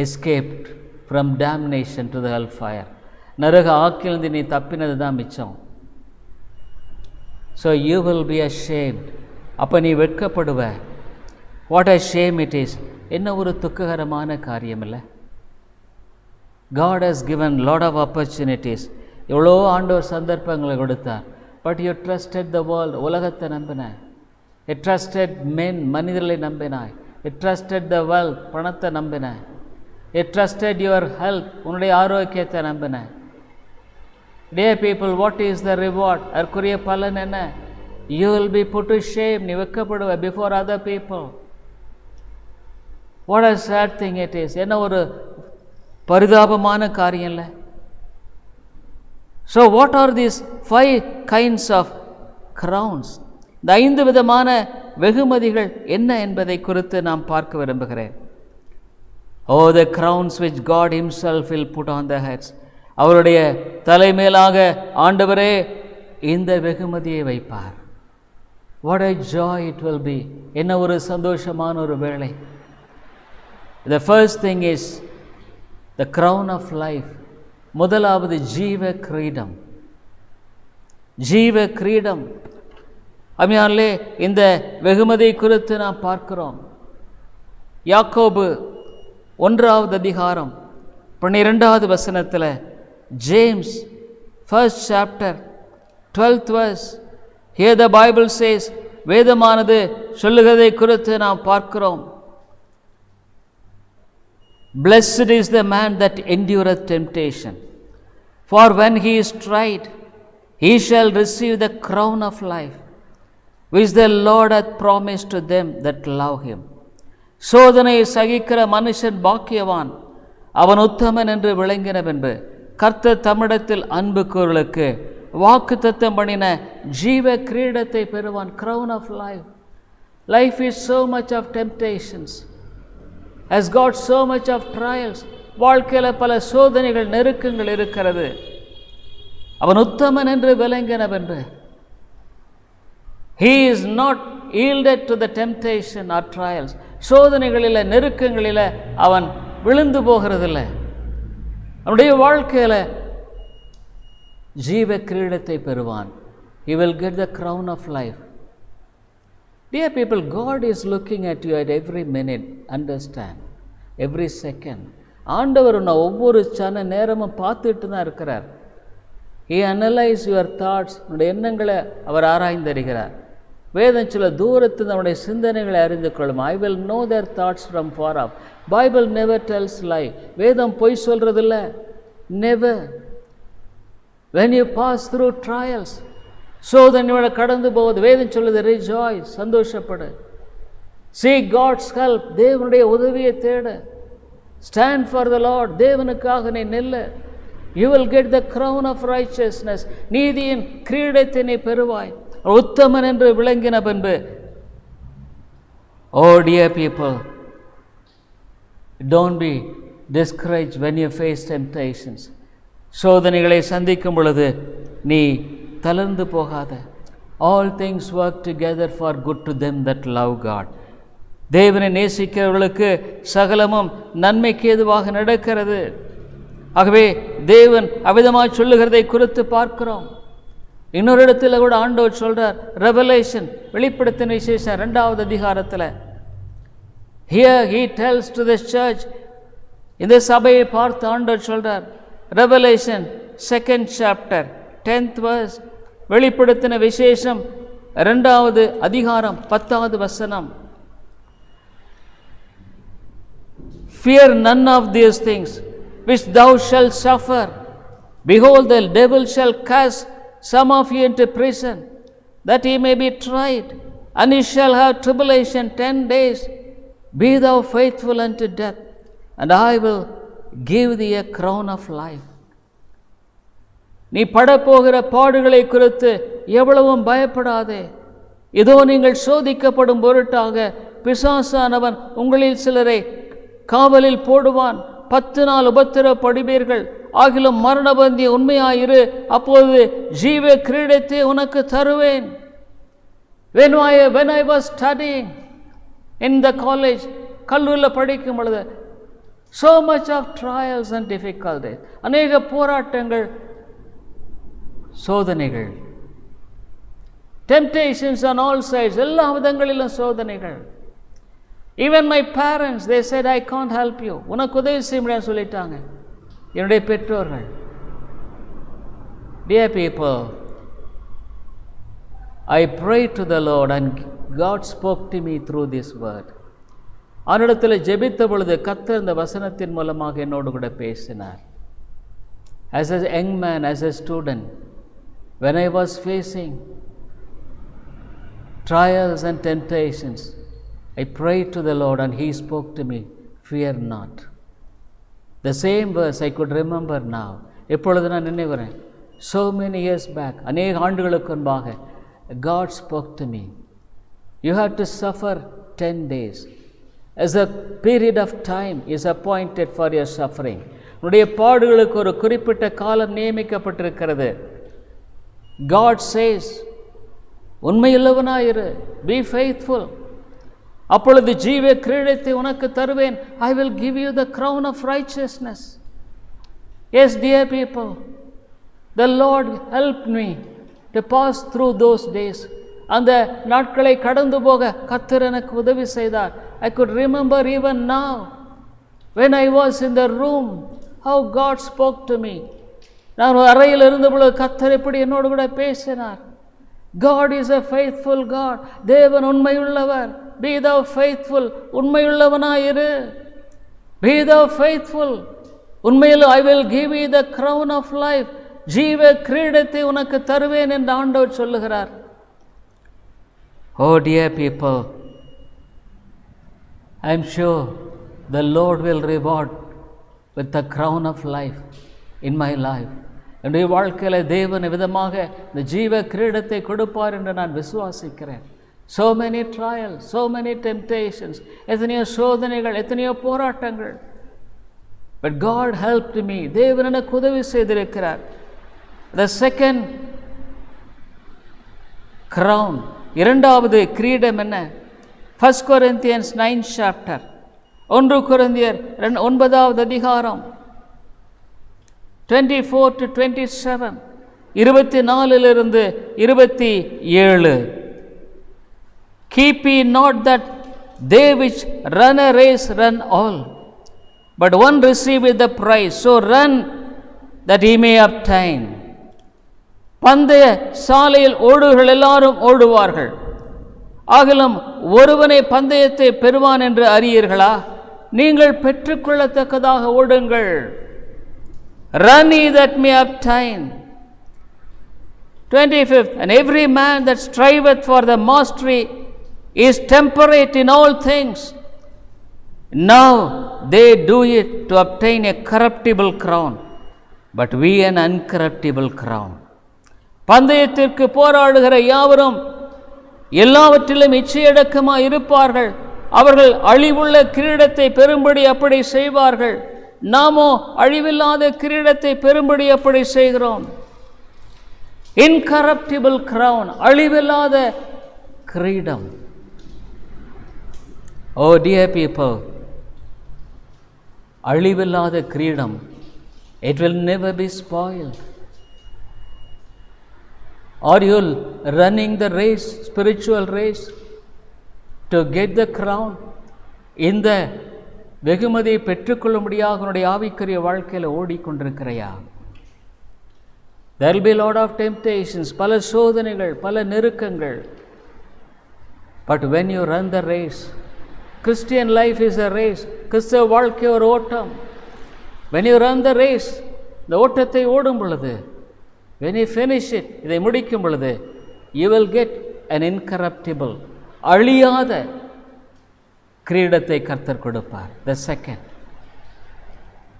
escaped from damnation to the hellfire. நரக ஆக்கிலிருந்து நீ தப்பினது தான் மிச்சம். so you will be ashamed. அப்போ நீ வெட்கப்படுவ. what a shame it is. என்ன ஒரு துக்ககரமான காரியம் இல்லை? God has given lot of opportunities. எவ்வளோ ஆண்டவர் சந்தர்ப்பங்களை கொடுத்தார். but you trusted the world. உலகத்தை நம்பினாய். you trusted men, மனிதர்களை நம்பினாய். you trusted the wealth, பணத்தை நம்பினாய். you trusted your health, உன்னுடைய ஆரோக்கியத்தை நம்பினாய். dear people, what is the reward? அதற்குரிய பலன் என்ன? you will be put to shame. நீ வெட்கப்படுவ before other people. what a sad thing it is. என்ன ஒரு பரிதாபமான காரியம் இல்லை? so what are these 5 kinds of crowns? இந்த 5 விதமான வெகுமதிகள் என்ன என்பதை குறித்து நாம் பார்க்க விரும்புகிறேன். oh, the crowns which God himself will put on the heads. அவருடைய தலைமேலாக ஆண்டவரே இந்த வெகுமதியை வைப்பார். what a joy it will be. என்ன ஒரு சந்தோஷமான ஒரு வேளை. the first thing is the crown of life. முதலாவது ஜீவ கிரீடம். ஜீவ கிரீடம். அம்மையானே, இந்த வெகுமதி குறித்து நாம் பார்க்கிறோம். யாக்கோபு 1வது அதிகாரம் 12வது வசனத்தில், James 1st chapter 12th verse, here the Bible says, வேதமானது சொல்லுகிறதை குறித்து நாம் பார்க்கிறோம். blessed is the man that endureth temptation, for when he is tried, he shall receive the crown of life, which the Lord hath promised to them that love him. சோதனை சகிக்கிற மனுஷன் பாக்கியவான், அவன் உத்தமன் என்று விளங்கினவென்று கர்த்தர் தம்மிடத்தில் அன்பு கூறுகளுக்கு வாக்குத்தத்தம் பண்ணின ஜீவ கிரீடத்தை பெறுவான். crown of life. life is so much of temptations, has got so much of trials. வாழ்க்கையில் பல சோதனைகள் நெருக்கங்கள் இருக்கிறது. அவன் உத்தமன் என்று விளங்கினவென்று, he is not yielded to the temptation or trials. சோதனைகளில் நெருக்கங்களில் அவன் விழுந்து போகிறதில்லை. அவனுடைய வாழ்க்கையில் ஜீவ கிரீடத்தை பெறுவான். he will get the crown of life. dear people, God is looking at you at every minute. understand, every second. ஆண்டவர் உன்னை ஒவ்வொரு சன நேரமும் பார்த்துட்டு தான் இருக்கிறார். he analyze your thoughts. உன்னுடைய எண்ணங்களை அவர் ஆராய்ந்தறிகிறார். வேதம் சில தூரத்தில் நம்முடைய சிந்தனைகளை அறிந்து கொள்ளும். I will know their thoughts from far off. Bible never tells lie. வேதம் பொய் சொல்றதில்ல. never. when you pass through trials, சோதனையோட கடந்து போவது வேதம் சொல்லுது, rejoice, சந்தோஷப்படு. seek God's help. தேவனுடைய உதவியை தேடு. stand for the Lord. தேவனுக்காக நீ நில்லு. You will get the crown of righteousness. நீதியின் கிரீடத்தை நீ பெறுவாய். உத்தமன் என்று விளங்கின பின்பு, oh dear people, don't be discouraged when you face temptations. சோதனைகளை சந்திக்கும் பொழுது நீ தளர்ந்து போகாத. All things work together for good to them that love God. தேவனை நேசிக்கிறவர்களுக்கு சகலமும் நன்மைக்கு ஏதுவாக நடக்கிறது. ஆகவே தேவன் அவிதமாக சொல்லுகிறதை குறித்து பார்க்கிறோம். இன்னொரு இடத்துல கூட ஆண்டவர் சொல்றார், ரெவலேஷன், வெளிப்படுத்தின விசேஷம் 2வது அதிகாரத்தில், here he tells to the church, இந்த சபையை பார்த்து ஆண்டவர் சொல்றார், revelation 2nd chapter 10th verse, வெளிப்படுத்தின விசேஷம் 2வது அதிகாரம் 10வது வசனம், fear none of these things which thou shalt suffer. Behold, the devil shall cast some of you into prison, that ye may be tried, and ye shall have tribulation 10 days. Be thou faithful unto death, and I will give thee a crown of life. நீ படப்போகிற பாடுகளை குறித்து எவ்வளவும் பயப்படாதே. இதோ நீங்கள் சோதிக்கப்படும் பொருட்டாக பிசாசானவன் உங்களில் சிலரை காவலில் போடுவான். 10 நாள் உபத்திரப்படுவீர்கள். ஆகிலும் மரணபந்திய உண்மையாயிரு, அப்போது ஜீவ கிரீடத்தை உனக்கு தருவேன். When I was studying in the college, கல்லூரியில் படிக்கும் பொழுது, so much of trials and difficulties, அநேக போராட்டங்கள், சோதனைகள், temptations on all sides, எல்லா விதங்களிலும் சோதனைகள். Even my parents, they said, I can't help you. உனக்கு உதவி செய்ய முடியாது சொல்லிட்டாங்க என்னுடைய பெற்றோர்கள். Dear people, I prayed to the Lord and God spoke to me through this word. அவரிடத்தில் ஜெபித்த பொழுது கர்த்தர் இந்த வசனத்தின் மூலமாக என்னோடு கூட பேசினார். As a young man, as a student, when I was facing trials and temptations, I prayed to the Lord and He spoke to me, fear not. The same verse I could remember now. எப்பொழுது நான் நினைக்கிறேன், so many years back, அநேக ஆண்டுகளுக்கு முன்பாக, God spoke to me. You have to suffer 10 days. As a period of time is appointed for your suffering. உன்னுடைய பாடுகளுக்கு ஒரு குறிப்பிட்ட காலம் நியமிக்கப்பட்டிருக்கிறது. God says, உண்மையுள்ளவனாயிரு, be faithful. அப்பொழுது ஜீவ கிரீடத்தை உனக்கு தருவேன். I will give you the crown of righteousness. Yes, dear people, the Lord helped me to pass through those days. அந்த நாட்களை கடந்து போக கர்த்தர் எனக்கு உதவி செய்தார். I could remember even now when I was in the room how God spoke to me. நான் அறையில் இருந்தபொழுது கர்த்தர் எப்படி என்னோடு கூட பேசினார். God is a faithful God. தேவன் உண்மையுள்ளவர். Be thou faithful. உண்மையுள்ளவனாயிரு. Be thou faithful. உண்மையில் I will give you the crown of life. ஜீவ கிரீடத்தை உனக்கு தருவேன் என்று ஆண்டவர் சொல்லுகிறார். Oh dear people, I am sure the Lord will reward with the crown of life in my life. என்னுடைய வாழ்க்கையில் தேவன் விதமாக இந்த ஜீவ கிரீடத்தை கொடுப்பார் என்று நான் விசுவாசிக்கிறேன். So many trials, so many temptations, எத்தனையோ சோதனைகள், எத்தனையோ போராட்டங்கள். But God helped me. தேவன் எனக்கு உதவி செய்திருக்கிறார். The second crown, இரண்டாவது கிரீடம் என்ன? 1 Corinthians 9th chapter, 1 கொரிந்தியர் 9வது அதிகாரம் 24 to 27, 24 27. Keep ye not that they which run a race run all, but one receiveth the prize. So run that he may obtain. பந்தய சாலையில் ஓடுகள் எல்லாரும் ஓடுவார்கள், ஆகிலும் ஒருவனை பந்தயத்தை பெறுவான் என்று அறியீர்களா? நீங்கள் பெற்றுக்கொள்ளத்தக்கதாக ஓடுங்கள். Run ye that may obtain. 25th, and every man that striveth for the mastery is temperate in all things. Now they do it to obtain a corruptible crown, but we an incorruptible crown. பந்தயத்திற்கு போராடுகிற யாவரும் எல்லாவற்றிலும் இச்சையடக்கமாய் இருப்பார்கள். அவர்கள் அழிவுள்ள கிரீடத்தை பெறும்படி அப்படி செய்வார்கள். நாமோ அழிவில்லாத கிரீடத்தை பெறும்படி அப்படி செய்கிறோம். இன்கரப்டிபிள் கிரவுன், அழிவில்லாத கிரீடம். Oh dear people, அழிவில்லாத கிரீடம், it will never be spoiled. Are you running the race, spiritual race, to get the crown? இந்த வெகுமதியை பெற்றுக்கொள்ளும்படியாக உன்னுடைய ஆவிக்குரிய வாழ்க்கையில் ஓடிக்கொண்டிருக்கிறையா? There will be a lot of temptations, பல சோதனைகள், பல நெருக்கங்கள். But when you run the race, Christian life is a race. கிறிஸ்தவ வாழ்க்கை ஒரு ஓட்டம். When you run the race, இந்த ஓட்டத்தை ஓடும் பொழுது, when you finish it, இதை முடிக்கும் பொழுது, you will get an incorruptible, அழியாத கிரீடத்தை கர்த்தர் கொடுப்பார். The second.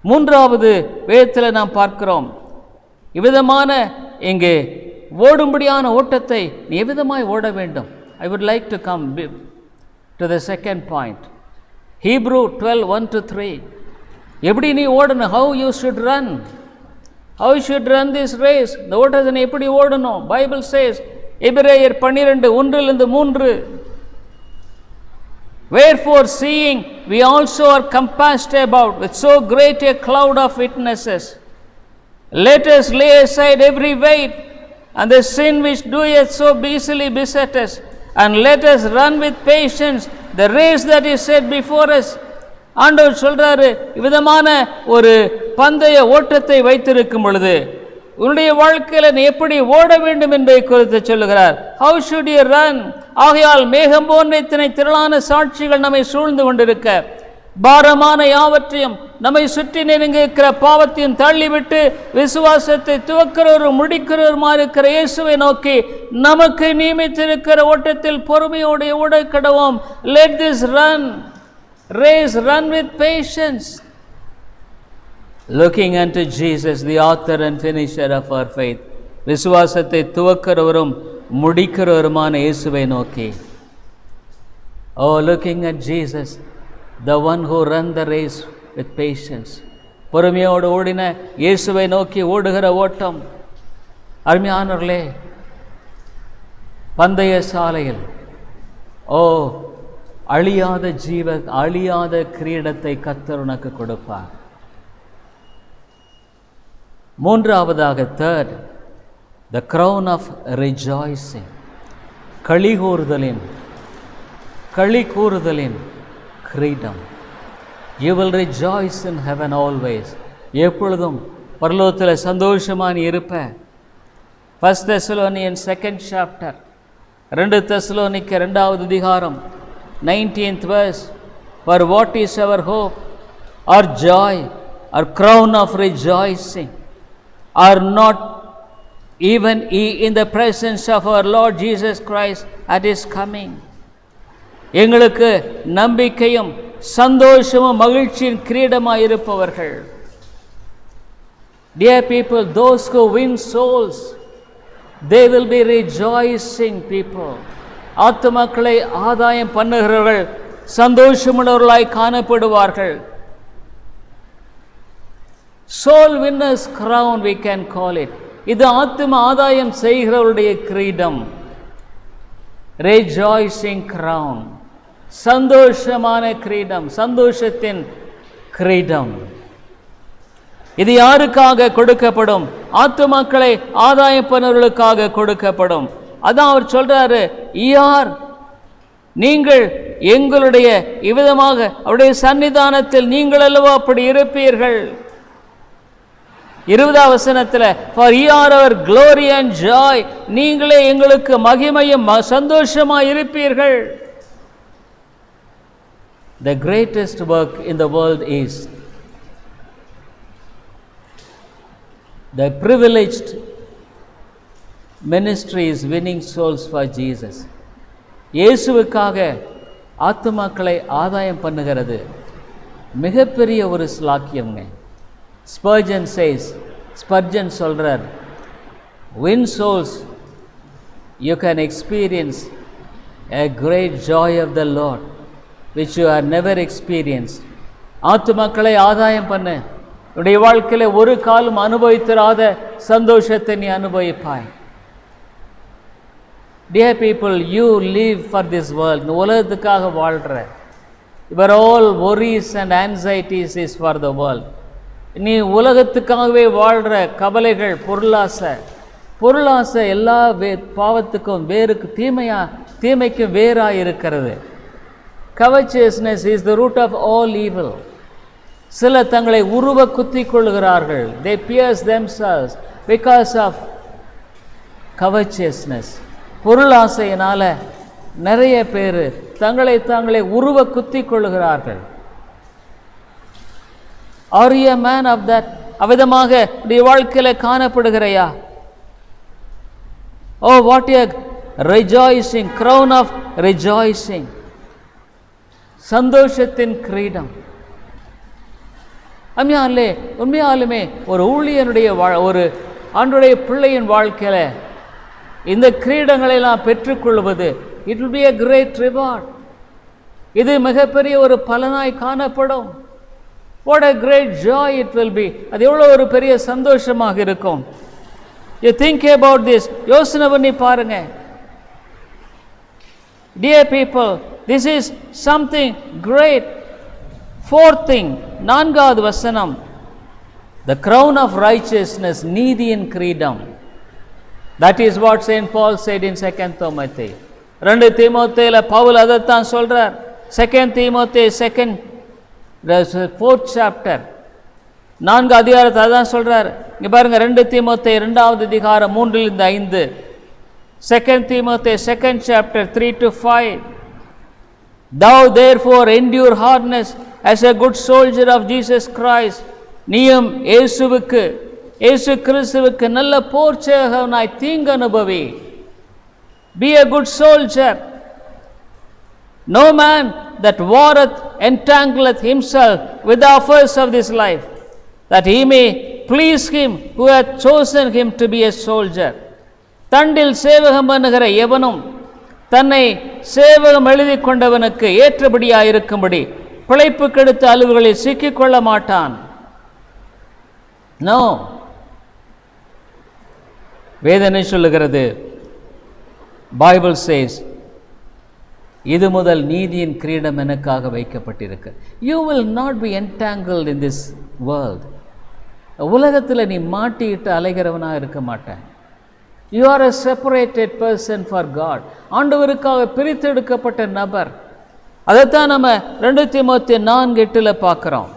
மூன்றாவது வேதத்தில் நாம் பார்க்கிறோம், இவ்விதமான இங்கே ஓடும்படியான ஓட்டத்தை நீ எவ்விதமாய் ஓட வேண்டும். I would like to come to the second point. Hebrew 12:1-3. எப்படி நீ ஓடணும், how you should run, how you should run this race. இந்த ஓட்டத்தை நீ எப்படி ஓடணும்? Bible says, எபிரேயர் 12:1-3. Wherefore seeing we also are compassed about with so great a cloud of witnesses, let us lay aside every weight and the sin which doeth so easily beset us, and let us run with patience the race that is set before us. ஆண்டவர் சொல்றாரு, இவ்விதமான ஒரு பந்தய ஓட்டத்தை வைத்திருக்கும் பொழுது உன்னுடைய வாழ்க்கையில் நீ எப்படி ஓட வேண்டும் என்பதை குறித்து சொல்லுகிறார். How should you run? ஆகையால் மேகம் போன்ற இத்தனை திரளான சாட்சிகள் நம்மை சூழ்ந்து கொண்டிருக்க, பாரமான யாவற்றையும் நம்மை சுற்றி நெருங்கியிருக்கிற பாவத்தையும் தள்ளிவிட்டு விசுவாசத்தை துவக்கிறவரும் முடிக்கிறவருமா இருக்கிற இயேசுவை நோக்கி நமக்கு நியமித்திருக்கிற ஓட்டத்தில் பொறுமையோடு ஓட கடவோம். Let this race run with patience, looking unto Jesus, the author and finisher of our faith. விசுவாசத்தை துவக்கிறவரும் முடிக்கிறவருமான இயேசுவை நோக்கி. Oh, looking at Jesus, the one who ran the race with patience. பொறுமையோடு ஓடின இயேசுவை நோக்கி ஓடுகிற ஓட்டம். அருமையானவர்களே, பந்தய சாலையில் அழியாத கிரீடத்தை கர்த்தர் உனக்கு கொடுப்பார். மூன்றாவதாக, third, the crown of rejoicing, களி கூறுதலின் கிரீடம். You will rejoice in heaven always. எப்பொழுதும் பரலோகத்தில் சந்தோஷமாக நீ இருப்ப. 1 Thessalonians 2nd chapter, 2 தெசலோனிக்கர் 2வது அதிகாரம் 19th verse. For what is our hope, our joy, our crown of rejoicing? Are not even ye in the presence of our Lord Jesus Christ at his coming? எங்களுக்கு நம்பிக்கையும் சந்தோஷமும் மகிழ்ச்சியின் கிரீடமாய் இருப்பவர்கள். Dear people, those who win souls, they will be rejoicing people. ஆத்துமக்களை ஆதாயம் பண்ணுகிறவர்கள் சந்தோஷமுள்ளவர்களாய் காணப்படுவார்கள். Soul winners crown we can call it. இது ஆத்தும ஆதாயம் செய்கிறவருடைய கிரீடம். Rejoicing crown, சந்தோஷமான கிரீடம், சந்தோஷத்தின் கிரீடம். இது யாருக்காக கொடுக்கப்படும்? ஆத்துமக்களை ஆதாயம் பண்ணுவர்களுக்காக கொடுக்கப்படும். அதான் அவர் சொல்றாரு, யார் நீங்கள் எங்களுடைய இவ்விதமாக அவருடைய சன்னிதானத்தில் நீங்கள் அல்லவா அப்படி இருப்பீர்கள். 20வது வசனத்தில், for ye are our glory and joy, நீங்களே எங்களுக்கு மகிமையும் சந்தோஷமாய் இருப்பீர்கள். The greatest work in the world is the privileged ministry is winning souls for Jesus. இயேசுவுக்காக ஆத்துமாக்களை ஆதாயம் பண்ணுகிறது மிகப்பெரிய ஒரு ஸ்லாக்கியம்ங்க. Spurgeon says, ஸ்பர்ஜன் சொல்கிறார், win souls you can experience a great joy of the Lord which you have never experienced. ஆத்துமக்களை ஆதாயம் பண்ணு, உடைய வாழ்க்கையில் ஒரு காலம் அனுபவித்திராத சந்தோஷத்தை நீ அனுபவிப்பாய். Dear people, you live for this world. இந்த உலகத்துக்காக வாழ்கிற. Your all worries and anxieties is for the world. நீ உலகத்துக்காகவே வாழ்கிற. கவலைகள், பொருளாசை எல்லா பாவத்துக்கும் வேருக்கு தீமைக்கும் வேறாக இருக்கிறது. Covetousness is the root of all evil. சில தங்களை உருவ குத்திக் கொள்கிறார்கள். They pierce themselves because of covetousness. பொருளாசையினால நிறைய பேர் தாங்களே உருவ குத்திக் கொள்கிறார்கள். Are you a man of that? அவ்விதமாக உடைய வாழ்க்கையில் காணப்படுகிறையா? Oh, what a rejoicing, crown of rejoicing. சந்தோஷத்தின் கிரீடம். உண்மையாலுமே ஒரு ஊழியனுடைய ஒரு ஆண்டுடைய பிள்ளையின் வாழ்க்கையில் இந்த கிரீடங்களை எல்லாம் பெற்றுக்கொள்வது, it will be a great reward. இது மிகப்பெரிய ஒரு பலனாய் காணப்படும். What a great joy it will be. அது எவ்வளோ ஒரு பெரிய சந்தோஷமாக இருக்கும். You think about this. யோசனை பண்ணி பாருங்க. Dear people, this is something great. Fourth thing, 4வது வசனம், the crown of righteousness, நீதியின் கிரீடம். That is what Saint Paul said in 2 Timothy. 2 தீமோத்தேயுல Pavul அதைத்தான் சொல்றார். 2 Timothy 4th chapter 4 அதிகாரத்தை அதான் சொல்றார். இங்க பாருங்க, 2 தீமோத்தேயு 2வது அதிகாரம் 3-5. 2 Timothy 2nd chapter 3-5. Thou therefore endure hardness as a good soldier of Jesus Christ. நீயும் இயேசு கிறிஸ்துவுக்கு நல்ல போர்ச்சேவகனாய் தீங்கு அனுபவி. Be a good soldier. No man that warreth entangleth himself with the affairs of this life, that he may please him who hath chosen him to be a soldier. தண்டில் சேவகம் பண்ணுகிற எவனும் தன்னை சேவகம் எழுதி கொண்டவனுக்கு ஏற்றபடியாயிருக்கும்படி பிழைப்பு கெடுத்த அலுவல்களில் சிக்கிக்கொள்ள மாட்டான். நோ, வேதனை சொல்லுகிறது, பைபிள் சேஸ், இது முதல் நீதியின் கிரீடம் எனக்காக வைக்கப்பட்டிருக்கு. You will not be entangled in this world. உலகத்தில் நீ மாட்டிக்கிட்டு அலைகிறவனாக இருக்க மாட்டேன். You are a separated person for God. ஆண்டவருக்காக பிரித்தெடுக்கப்பட்ட நபர். அதைத்தான் நம்ம 2 தீமோத்தேயு 4:8 பார்க்கிறோம்.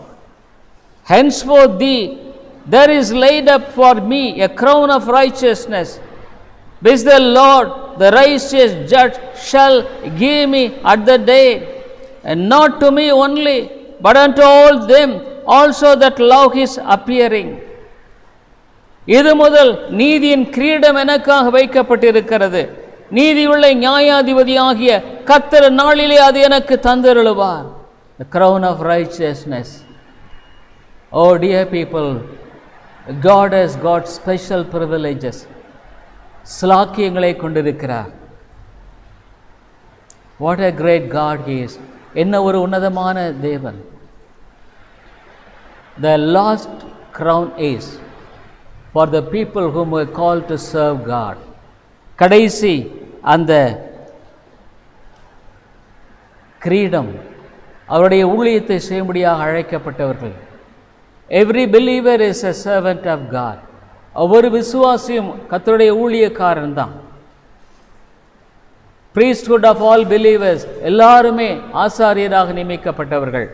Henceforth there is laid up for me a crown of righteousness, which the Lord, the righteous judge, shall give me at the day, and not to me only, but unto all them also that love his appearing. இது முதல் நீதியின் கிரீடம் எனக்காக வைக்கப்பட்டிருக்கிறது. நீதியுள்ள நியாயாதிபதியாகிய கர்த்தர் நாளிலே அது எனக்கு தந்தருளுவார். The crown of righteousness. Oh dear people, God has got special privileges. ஸ்லாக்கியங்களை கொண்டிருக்கிறார். What a great God he is. என்ன ஒரு உன்னதமான தேவன். The last crown is for the people whom were called to serve God. கடைசி அந்த கிரீடம் அவருடைய ஊழியத்தை செய்யும்படியாக அழைக்கப்பட்டவர்கள். Every believer is a servant of God. ஒவ்வொரு விசுவாசியும் கர்த்தருடைய ஊழியக்காரன் தான். priesthood of all believers, எல்லாருமே ஆசாரியராக நியமிக்கப்பட்டவர்கள்.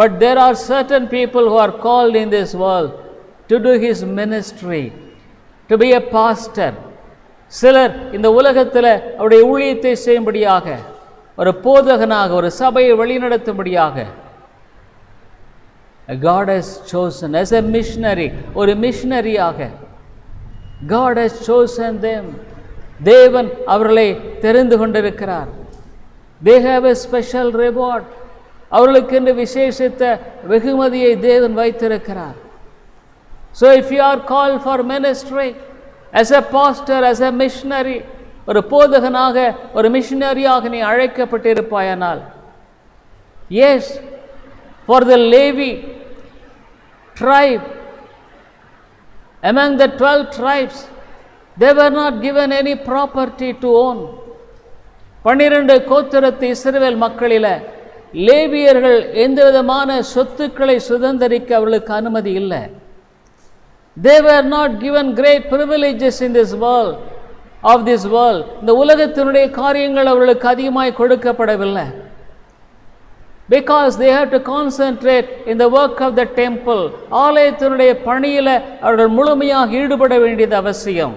But there are certain people who are called in this world to do his ministry, to be a pastor. சிலர் இந்த உலகத்தில் அவருடைய ஊழியத்தை செய்யும்படியாக, ஒரு போதகனாக, ஒரு சபையை வழிநடத்தும்படியாக God has chosen as a missionary, ஒரு மிஷனரியாக God has chosen them. தேவன் அவர்களை தெரிந்து கொண்டிருக்கிறார். They have a special reward. அவர்களுக்கு விசேஷித்த வெகுமதியை தேவன் வைத்திருக்கிறார். So if you are called for ministry as a pastor, as a missionary, ஒரு போதகனாக ஒரு மிஷனரியாக நீ அழைக்கப்பட்டிருப்பாயானால், yes, for the Levi tribe, among the 12 tribes, they were not given any property to own. 12 கோத்திரத்து இஸ்ரவேல் மக்களில லேவியர்கள் எந்த விதமான சொத்துக்களை சுதந்தரிக்க அவர்களுக்கு அனுமதி இல்லை. They were not given great privileges in this world, of this world. இந்த உலகத்தினுடைய காரியங்கள் அவர்களுக்கு அதிகமாய் கொடுக்கப்படவில்லை. Because they have to concentrate in the work of the temple. ஆலயத்தினுடைய பணியில் அவர்கள் முழுமையாக ஈடுபட வேண்டியது அவசியம்.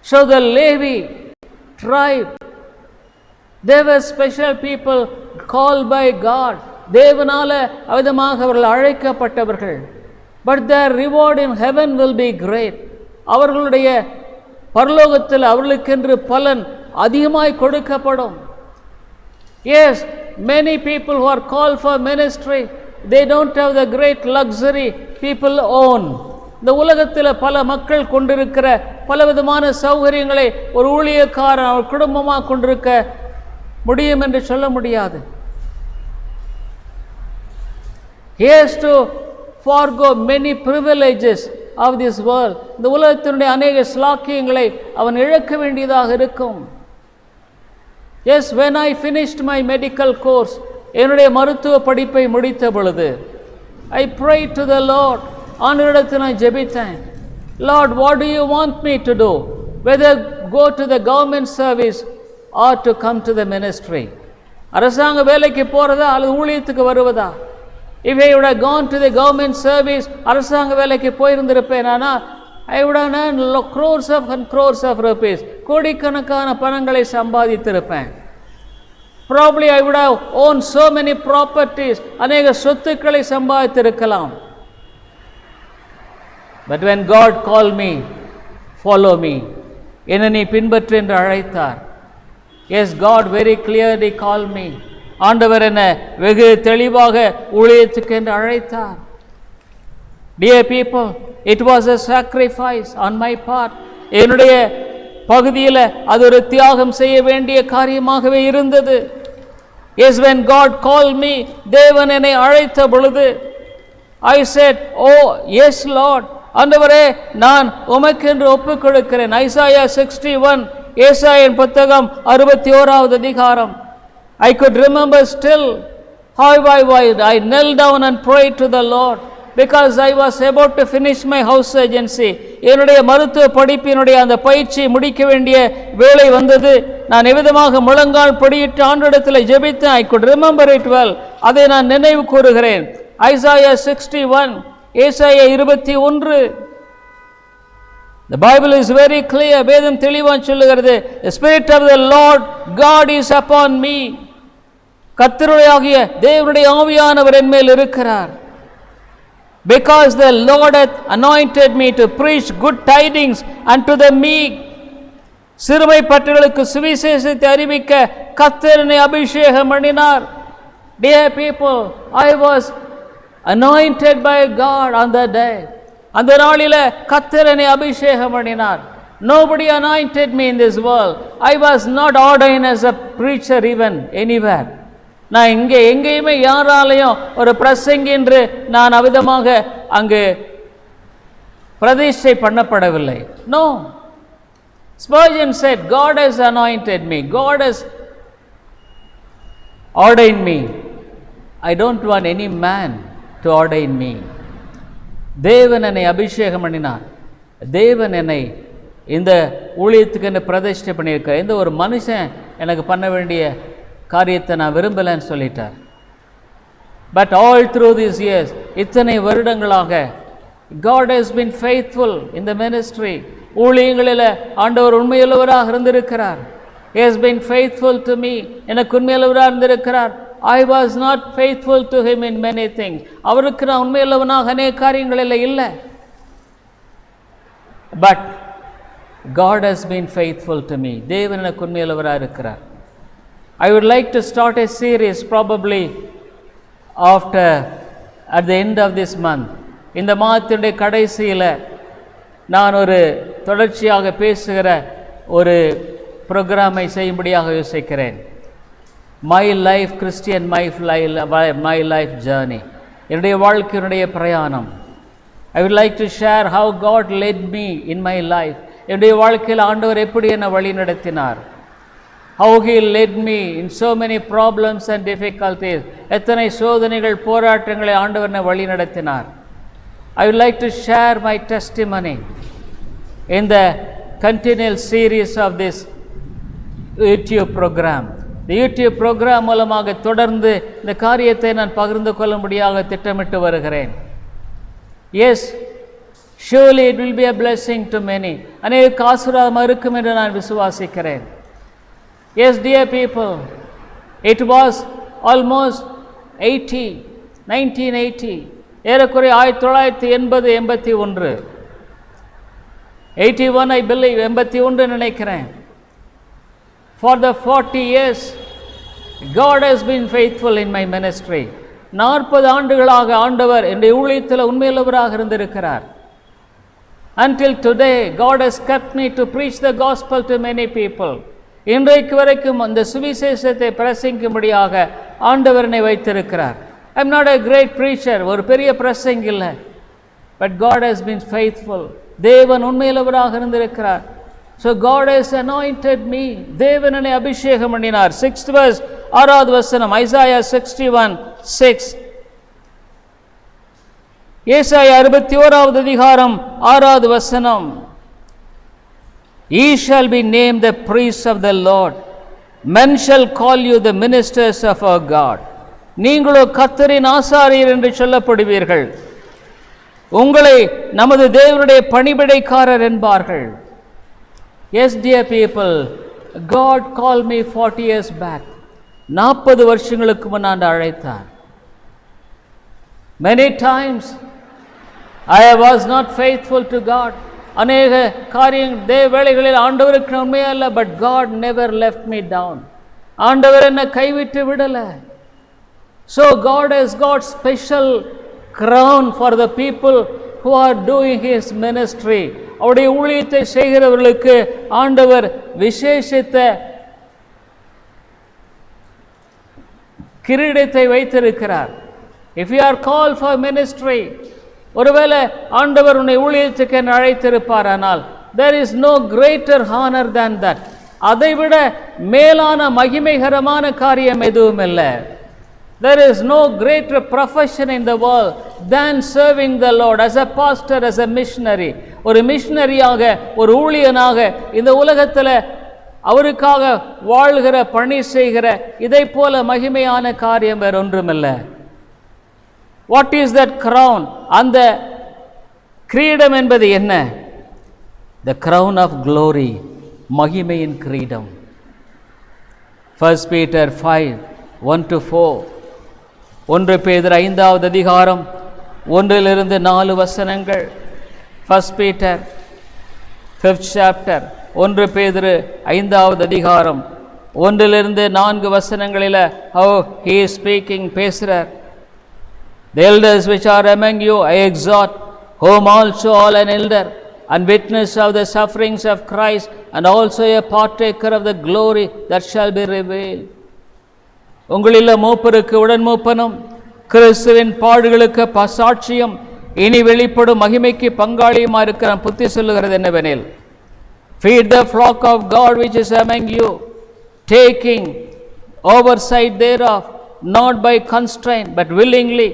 So the Levi tribe, they were special people called by God. தேவனால அவிதமாக அவர்கள் அழைக்கப்பட்டவர்கள். But their reward in heaven will be great. அவர்களுடைய பரலோகத்தில் அவர்களுக்கென்று பலன் அதிகமாய் கொடுக்கப்படும். Yes, many people who are called for ministry, they don't have the great luxury people own. இந்த உலகத்தில் பல மக்கள் கொண்டிருக்கிற பலவிதமான சௌகரியங்களை ஒரு ஊழியக்காரன் அவர் குடும்பமாக கொண்டிருக்க முடியும் என்று சொல்ல முடியாது. He has to forgo many privileges of this world. இந்த உலகத்தினுடைய அநேக ஸ்லாக்கியங்களை அவன் இழக்க வேண்டியதாக இருக்கும். Yes, when I finished my medical course, என்னுடைய மருத்துவ படிப்பை முடித்த பொழுது, I prayed to the Lord. ஆண்டவரிடத்தில் நான் ஜெபித்தேன். Lord, what do you want me to do? Whether go to the government service or to come to the ministry. அரசாங்க வேலைக்கு போறதா அல்லது ஊழியத்துக்கு வருவதா? If I would have gone to the government service, அரசாங்க வேலைக்கு போயிருந்திருப்பேன். ஆனால் I would have earned crores and crores of rupees. கோடிக்கணக்கான பணங்களை சம்பாதித்திருப்பேன். Probably I would have owned so many properties. அநேக சொத்துக்களை சம்பாதித்திருக்கலாம். But when God called me, follow me, என்னை நீ பின்பற்று என்று அழைத்தார். Yes, God very clearly called me. ஆண்டவர் என்ன வெகு தெளிவாக ஊழியத்துக்கு என்று அழைத்தார். Dear people, it was a sacrifice on my part. என்னுடைய பகுதியில் அது ஒரு தியாகம் செய்ய வேண்டிய காரியமாகவே இருந்தது. Yes, when God called me, தேவன் என்னை அழைத்த பொழுது, I said, oh yes Lord, ஆண்டவரே நான் உமக்கென்று ஒப்புக் கொடுக்கிறேன். ஐசாயா 61, ஏசாயன் புத்தகம் 61வது அதிகாரம். I could remember still how I knelt down and prayed to the Lord because I was about to finish my house agency. என்னுடைய மருத்துவ படிப்பினுடைய அந்த பயிற்சி முடிக்க வேண்டிய வேலை வந்தது. நான் எவ்விதமாக முழங்கால் படியிட்டு ஆண்டவரிடத்தில் ஜெபித்தேன். I could remember it well. அதை நான் நினைவு கூறுகிறேன். ஐசாயா 61, ஏசாயா 21. The Bible is very clear. வேதம் தெளிவாக சொல்லுகிறது, The Spirit of the Lord God is upon me. கர்த்தருடைய தேவனுடைய ஆவியானவர் என் மேல் இருக்கிறார். Because the Lord hath anointed me to preach good tidings unto the meek. சிறுமைப்பட்டவர்களுக்கு சுவிசேஷத்தை அறிவிக்க கர்த்தர் என்னை அபிஷேகம் பண்ணினார். Dear people, I was anointed by God on that day. அந்த நாளில கர்த்தர் என்னை அபிஷேகம் பண்ணினார். Nobody anointed me in this world. I was not ordained as a preacher even anywhere. நான் இங்கே எங்கேயுமே யாராலையும் ஒரு பிரசங்கி என்று நான் அவிதமாக அங்கு பிரதிஷ்டை பண்ணப்படவில்லை. No. Spurgeon said, God has anointed me. God has ordained me. I don't want any man to ordain me. தேவன் என்னை அபிஷேகம் பண்ணினார். தேவன் என்னை இந்த ஊழியத்துக்கு என்ன பிரதிஷ்டை பண்ணியிருக்கார். எந்த ஒரு மனுஷன் எனக்கு பண்ண வேண்டிய காரியத்தை நான் விரும்பலைன்னு சொல்லிட்டார். But all through this years, இத்தனை வருடங்களாக God has been faithful in the ministry. ஊழியங்களில் ஆண்டவர் உண்மையுள்ளவராக இருந்திருக்கிறார். He has been faithful to me. எனக்கு உண்மையுள்ளவராக இருந்திருக்கிறார். I was not faithful to him in many things. அவருக்கு நான் உண்மையுள்ளவனாக அநேக காரியங்களில் இல்லை. But God has been faithful to me. தேவன் எனக்கு உண்மையுள்ளவராக இருக்கிறார். I would like to start a series probably at the end of this month. இந்த மாதத்தினுடைய கடைசியில் நான் ஒரு தொடர்ச்சியாக பேசுகிற ஒரு ப்ரோக்ராமை செய்யும்படியாக யோசிக்கிறேன். My life Christian my life journey, என்னுடைய வாழ்க்கையினுடைய பிரயாணம். I would like to share how God led me in my life. என்னுடைய வாழ்க்கையில் ஆண்டவர் எப்படி என்னை வழி நடத்தினார். How he led me in so many problems and difficulties. எத்தனை சோதனைகள் போராட்டங்களை ஆண்டவர் என்னை வழி நடத்தினார். I would like to share my testimony in the continual series of this YouTube program. இந்த யூடியூப் ப்ரோக்ராம் மூலமாக தொடர்ந்து இந்த காரியத்தை நான் பகிர்ந்து கொள்ளும்படியாக திட்டமிட்டு வருகிறேன். Yes, surely it will be a blessing to many. அநேக ஆசீர்வாதமாக இருக்கும் என்று நான் விசுவாசிக்கிறேன். Yes, dear people, it was almost 1980, ஏறக்குறைய 1980-81, 81 I believe, 81 நினைக்கிறேன். For the 40 years, God has been faithful in my ministry. 40 ஆண்டுகளாக ஆண்டவர் என்னுடைய ஊழியத்தில் உண்மையுள்ளவராக இருந்திருக்கிறார். Until today, God has kept me to preach the gospel to many people. இன்றைக்கு வரைக்கும் அந்த சுவிசேஷத்தை பிரசங்கிக்கும்படியாக ஆண்டவர் என்னை வைத்திருக்கிறார். I am not a great preacher, ஒரு பெரிய பிரசங்கி இல்லை. But God has been faithful. தேவன் உண்மையுள்ளவராக இருந்திருக்கிறார். So God has anointed me. தேவன் என்னை அபிஷேகம் பண்ணினார். 6th verse, 6வது வசனம், Isaiah 61:6. ஏசாயா 61வது அதிகாரம் 6வது வசனம். Ye shall be named the priests of the Lord. Men shall call you the ministers of our God. நீங்களோ கர்த்தரின் ஆசாரியர் என்று சொல்லப்படுவீர்கள். உங்களை நமது தேவனுடைய பணிவிடைக்காரர் என்பார்கள். Yes, dear people, God called me 40 years back. 40 வருஷங்களுக்கு முன்னாடி அழைத்தார். Many times I was not faithful to God. அநேக காரியங்கள் வேளைகளில் ஆண்டவருக்கு உண்மையா இல்லை. But God never left me down. ஆண்டவர் என்னை கைவிட்டு விடலை. So God has got special crown for the people who are doing His ministry. அவருடைய ஊழியத்தை செய்கிறவர்களுக்கு ஆண்டவர் விசேஷித்த கிரீடத்தை வைத்திருக்கிறார். If you are called for ministry, ஒருவேளை ஆண்டவர் உன்னை ஊழியத்துக்கு என்று அழைத்திருப்பார், ஆனால் there is no greater honor than that. அதைவிட மேலான மகிமைகரமான காரியம் எதுவும் இல்லை. There is no greater profession in the world than serving the Lord as a pastor, as a missionary. ஒரு மிஷனரியாக, ஒரு ஊழியனாக இந்த உலகத்தில் அவருக்காக வாழ்கிற, பணி செய்கிற, இதை போல மகிமையான காரியம் வேறு ஒன்றுமில்லை. What is that crown? அந்த கிரீடம் என்பது என்ன? The crown of glory, மகிமையின் கிரீடம். 1 Peter 5:1-4. 1 பேதுரு 5வது அதிகாரம் 1-4 வசனங்கள். 1 Peter 5th chapter, 1 பேதுரு 5வது அதிகாரம் 1-4 வசனங்களில் how he is speaking, பேசுகிறார். The elders which are among you I exhort, whom also all an elder and witness of the sufferings of Christ, and also a partaker of the glory that shall be revealed. உங்களில் மூப்பருக்கு உடன் மூப்பனும் கிறிஸ்துவின் பாடுகளுக்கு சாட்சியும் இனி வெளிப்படும் மகிமைக்கு பங்காளியுமா இருக்கிற புத்தி சொல்லுகிறது என்னவெனில், feed the flock of God which is among you, taking oversight thereof, not by constraint but willingly,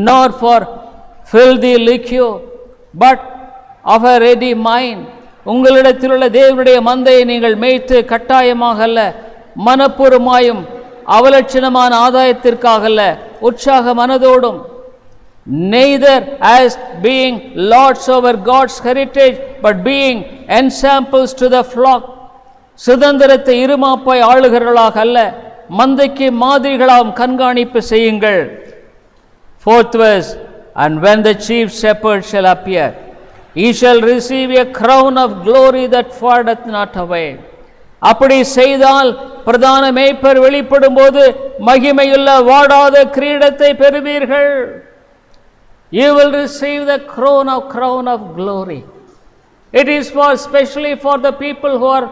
not for filthy lucre but of a ready mind. உங்களிடத்தில் உள்ள தேவனுடைய மந்தையை நீங்கள் மேய்த்து கட்டாயமாக அல்ல, மனப்பூர்வமாயும் அவலட்சணமான ஆதாயத்திற்காக அல்ல, உற்சாக மனதோடும், neither as being lords over God's heritage but being ensamples to the flock. சுதந்திரத்தை இருமாப்பாய் ஆளுகிறவர்களாக அல்ல, மந்தைக்கு மாதிரிகளாம் கண்காணிப்பு செய்யுங்கள். 4th verse, and when the chief shepherd shall appear, he shall receive a crown of glory that fadeth not away. அப்படி செய்தால் பிரதான மேய்ப்பர் வெளிப்படும் போது மகிமையுள்ள வாடாத கிரீடத்தை பெறுவீர்கள். You will receive the crown of glory. It is for especially for the people who are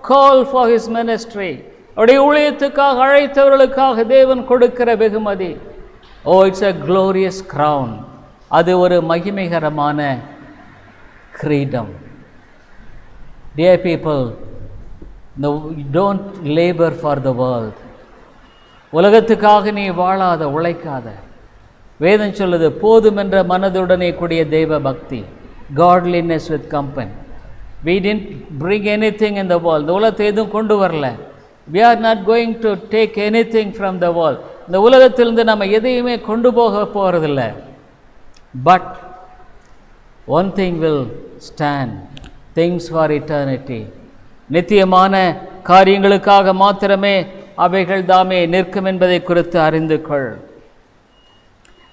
called for his ministry. அவருடைய ஊழியத்துக்காக அழைத்தவர்களுக்காக தேவன் கொடுக்கிற வெகுமதி. Oh, it's a glorious crown. அது ஒரு மகிமைகரமான கிரீடம். Dear people, no, don't labor for the world. உலகத்துக்காக நீ வாழாத, உழைக்காத. வேதம் சொல்லுது, போதும் என்ற மனதுடனே கூடிய தெய்வ பக்தி. Godliness with company. We didn't bring anything in the world. இந்த உலகத்தை எதுவும் கொண்டு வரல. We are not going to take anything from the world. இந்த உலகத்திலிருந்து நம்ம எதையுமே கொண்டு போக போகிறதில்ல. But one thing will stand. Things for eternity. நித்தியமான காரியங்களுக்காக மாத்திரமே அவைகள் தாமே நிற்கும் என்பதை குறித்து அறிந்து கொள்.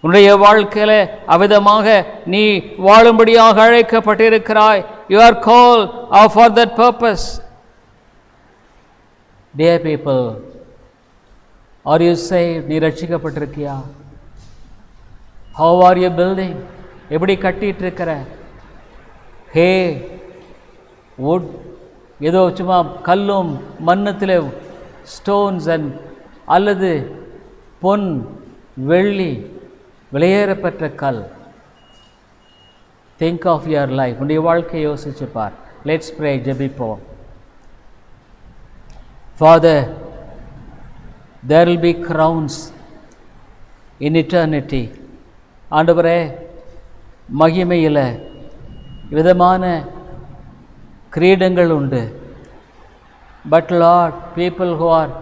உன்னுடைய வாழ்க்கையில் அவ்விதமாக நீ வாழும்படியாக அழைக்கப்பட்டிருக்கிறாய். You are called for that purpose. Dear people, are you saved? நீ ரட்சிக்கப்பட்டிருக்கியா? How are you building? எப்படி கட்டிட்டு இருக்கிற? Hay, wood, ஏதோ சும்மா கல்லும் மண்ணத்தில் ஸ்டோன்ஸ் அண்ட் அல்லது பொன், வெள்ளி, விலையேறப்பட்ட கல். Think of your life. உன்னுடைய வாழ்க்கையை யோசிச்சு பார். லெட்ஸ் ப்ரே, ஜெபிப்போம். Father, there will be crowns in eternity. ஆண்டவரே, மகிமையில் விதமான கிரீடங்கள் உண்டு. But Lord, people who are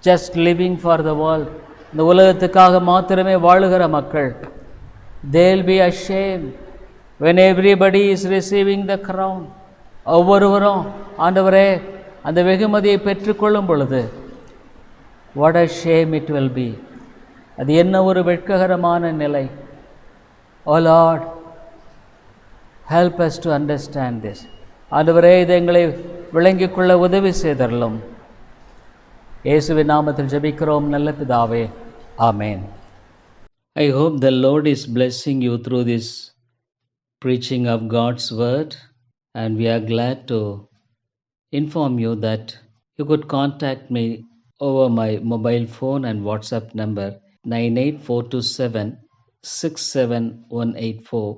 just living for the world, இந்த உலகத்துக்காக மாத்திரமே வாழுகிற மக்கள், they will be ashamed when everybody is receiving the crown. ஒவ்வொருவரும் ஆண்டவரே அந்த வெகுமதியை பெற்றுக்கொள்ளும் பொழுது, what a shame it will be. அது என்ன ஒரு வெட்ககரமான நிலை. Oh Lord, help us to understand this. ஆண்டவரே, இதை எங்களை விளங்கிக் கொள்ள உதவி செய்தருளும். இயேசுவின் நாமத்தில் ஜெபிக்கிறோம் நல்ல பிதாவே. Amen. I hope the Lord is blessing you through this preaching of God's word, and we are glad to inform you that you could contact me over my mobile phone and WhatsApp number 98427-67184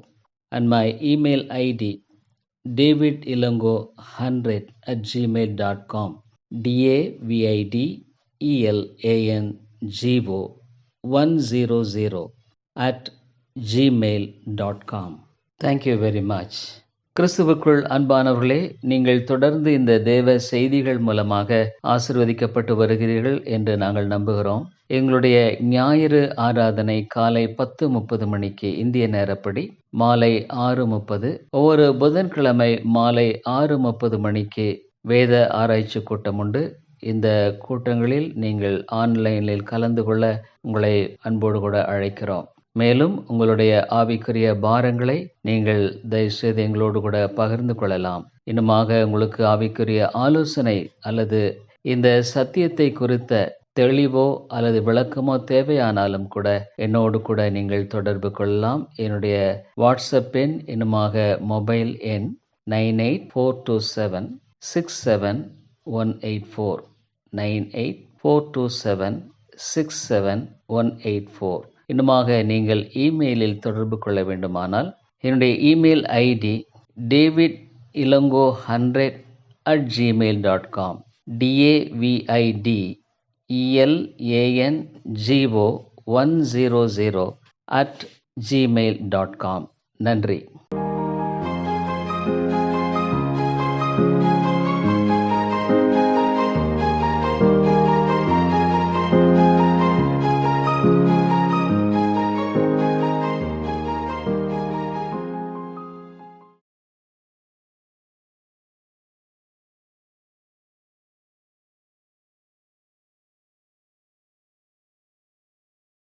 and my email ID davidilongo100@gmail.com. davidilongo100@gmail.com. Thank you very much. கிறிஸ்துவுக்குள் அன்பானவர்களே, நீங்கள் தொடர்ந்து இந்த தேவ செய்திகள் மூலமாக ஆசீர்வதிக்கப்பட்டு வருகிறீர்கள் என்று நாங்கள் நம்புகிறோம். எங்களுடைய ஞாயிறு ஆராதனை காலை 10:30 மணிக்கு இந்திய நேரப்படி, மாலை 6:30, ஒவ்வொரு புதன்கிழமை மாலை 6:30 மணிக்கு வேத ஆராய்ச்சி கூட்டம் உண்டு. இந்த கூட்டங்களில் நீங்கள் ஆன்லைனில் கலந்து கொள்ள உங்களை அன்போடு கூட அழைக்கிறோம். மேலும் உங்களுடைய ஆவிக்குரிய பாரங்களை நீங்கள் தயவுசெய்து எங்களோடு கூட பகிர்ந்து கொள்ளலாம். இன்னுமாக உங்களுக்கு ஆவிக்குரிய ஆலோசனை அல்லது இந்த சத்தியத்தை குறித்த தெளிவோ அல்லது விளக்கமோ தேவையானாலும் கூட என்னோடு கூட நீங்கள் தொடர்பு கொள்ளலாம். என்னுடைய வாட்ஸ்அப் எண், இன்னுமாக மொபைல் எண் 9842767184 9842767184. இன்னுமாக நீங்கள் இமெயிலில் தொடர்பு கொள்ள வேண்டுமானால் என்னுடைய இமெயில் ஐடி davidilongo100@gmail.com davidElango100@gmail.com. நன்றி.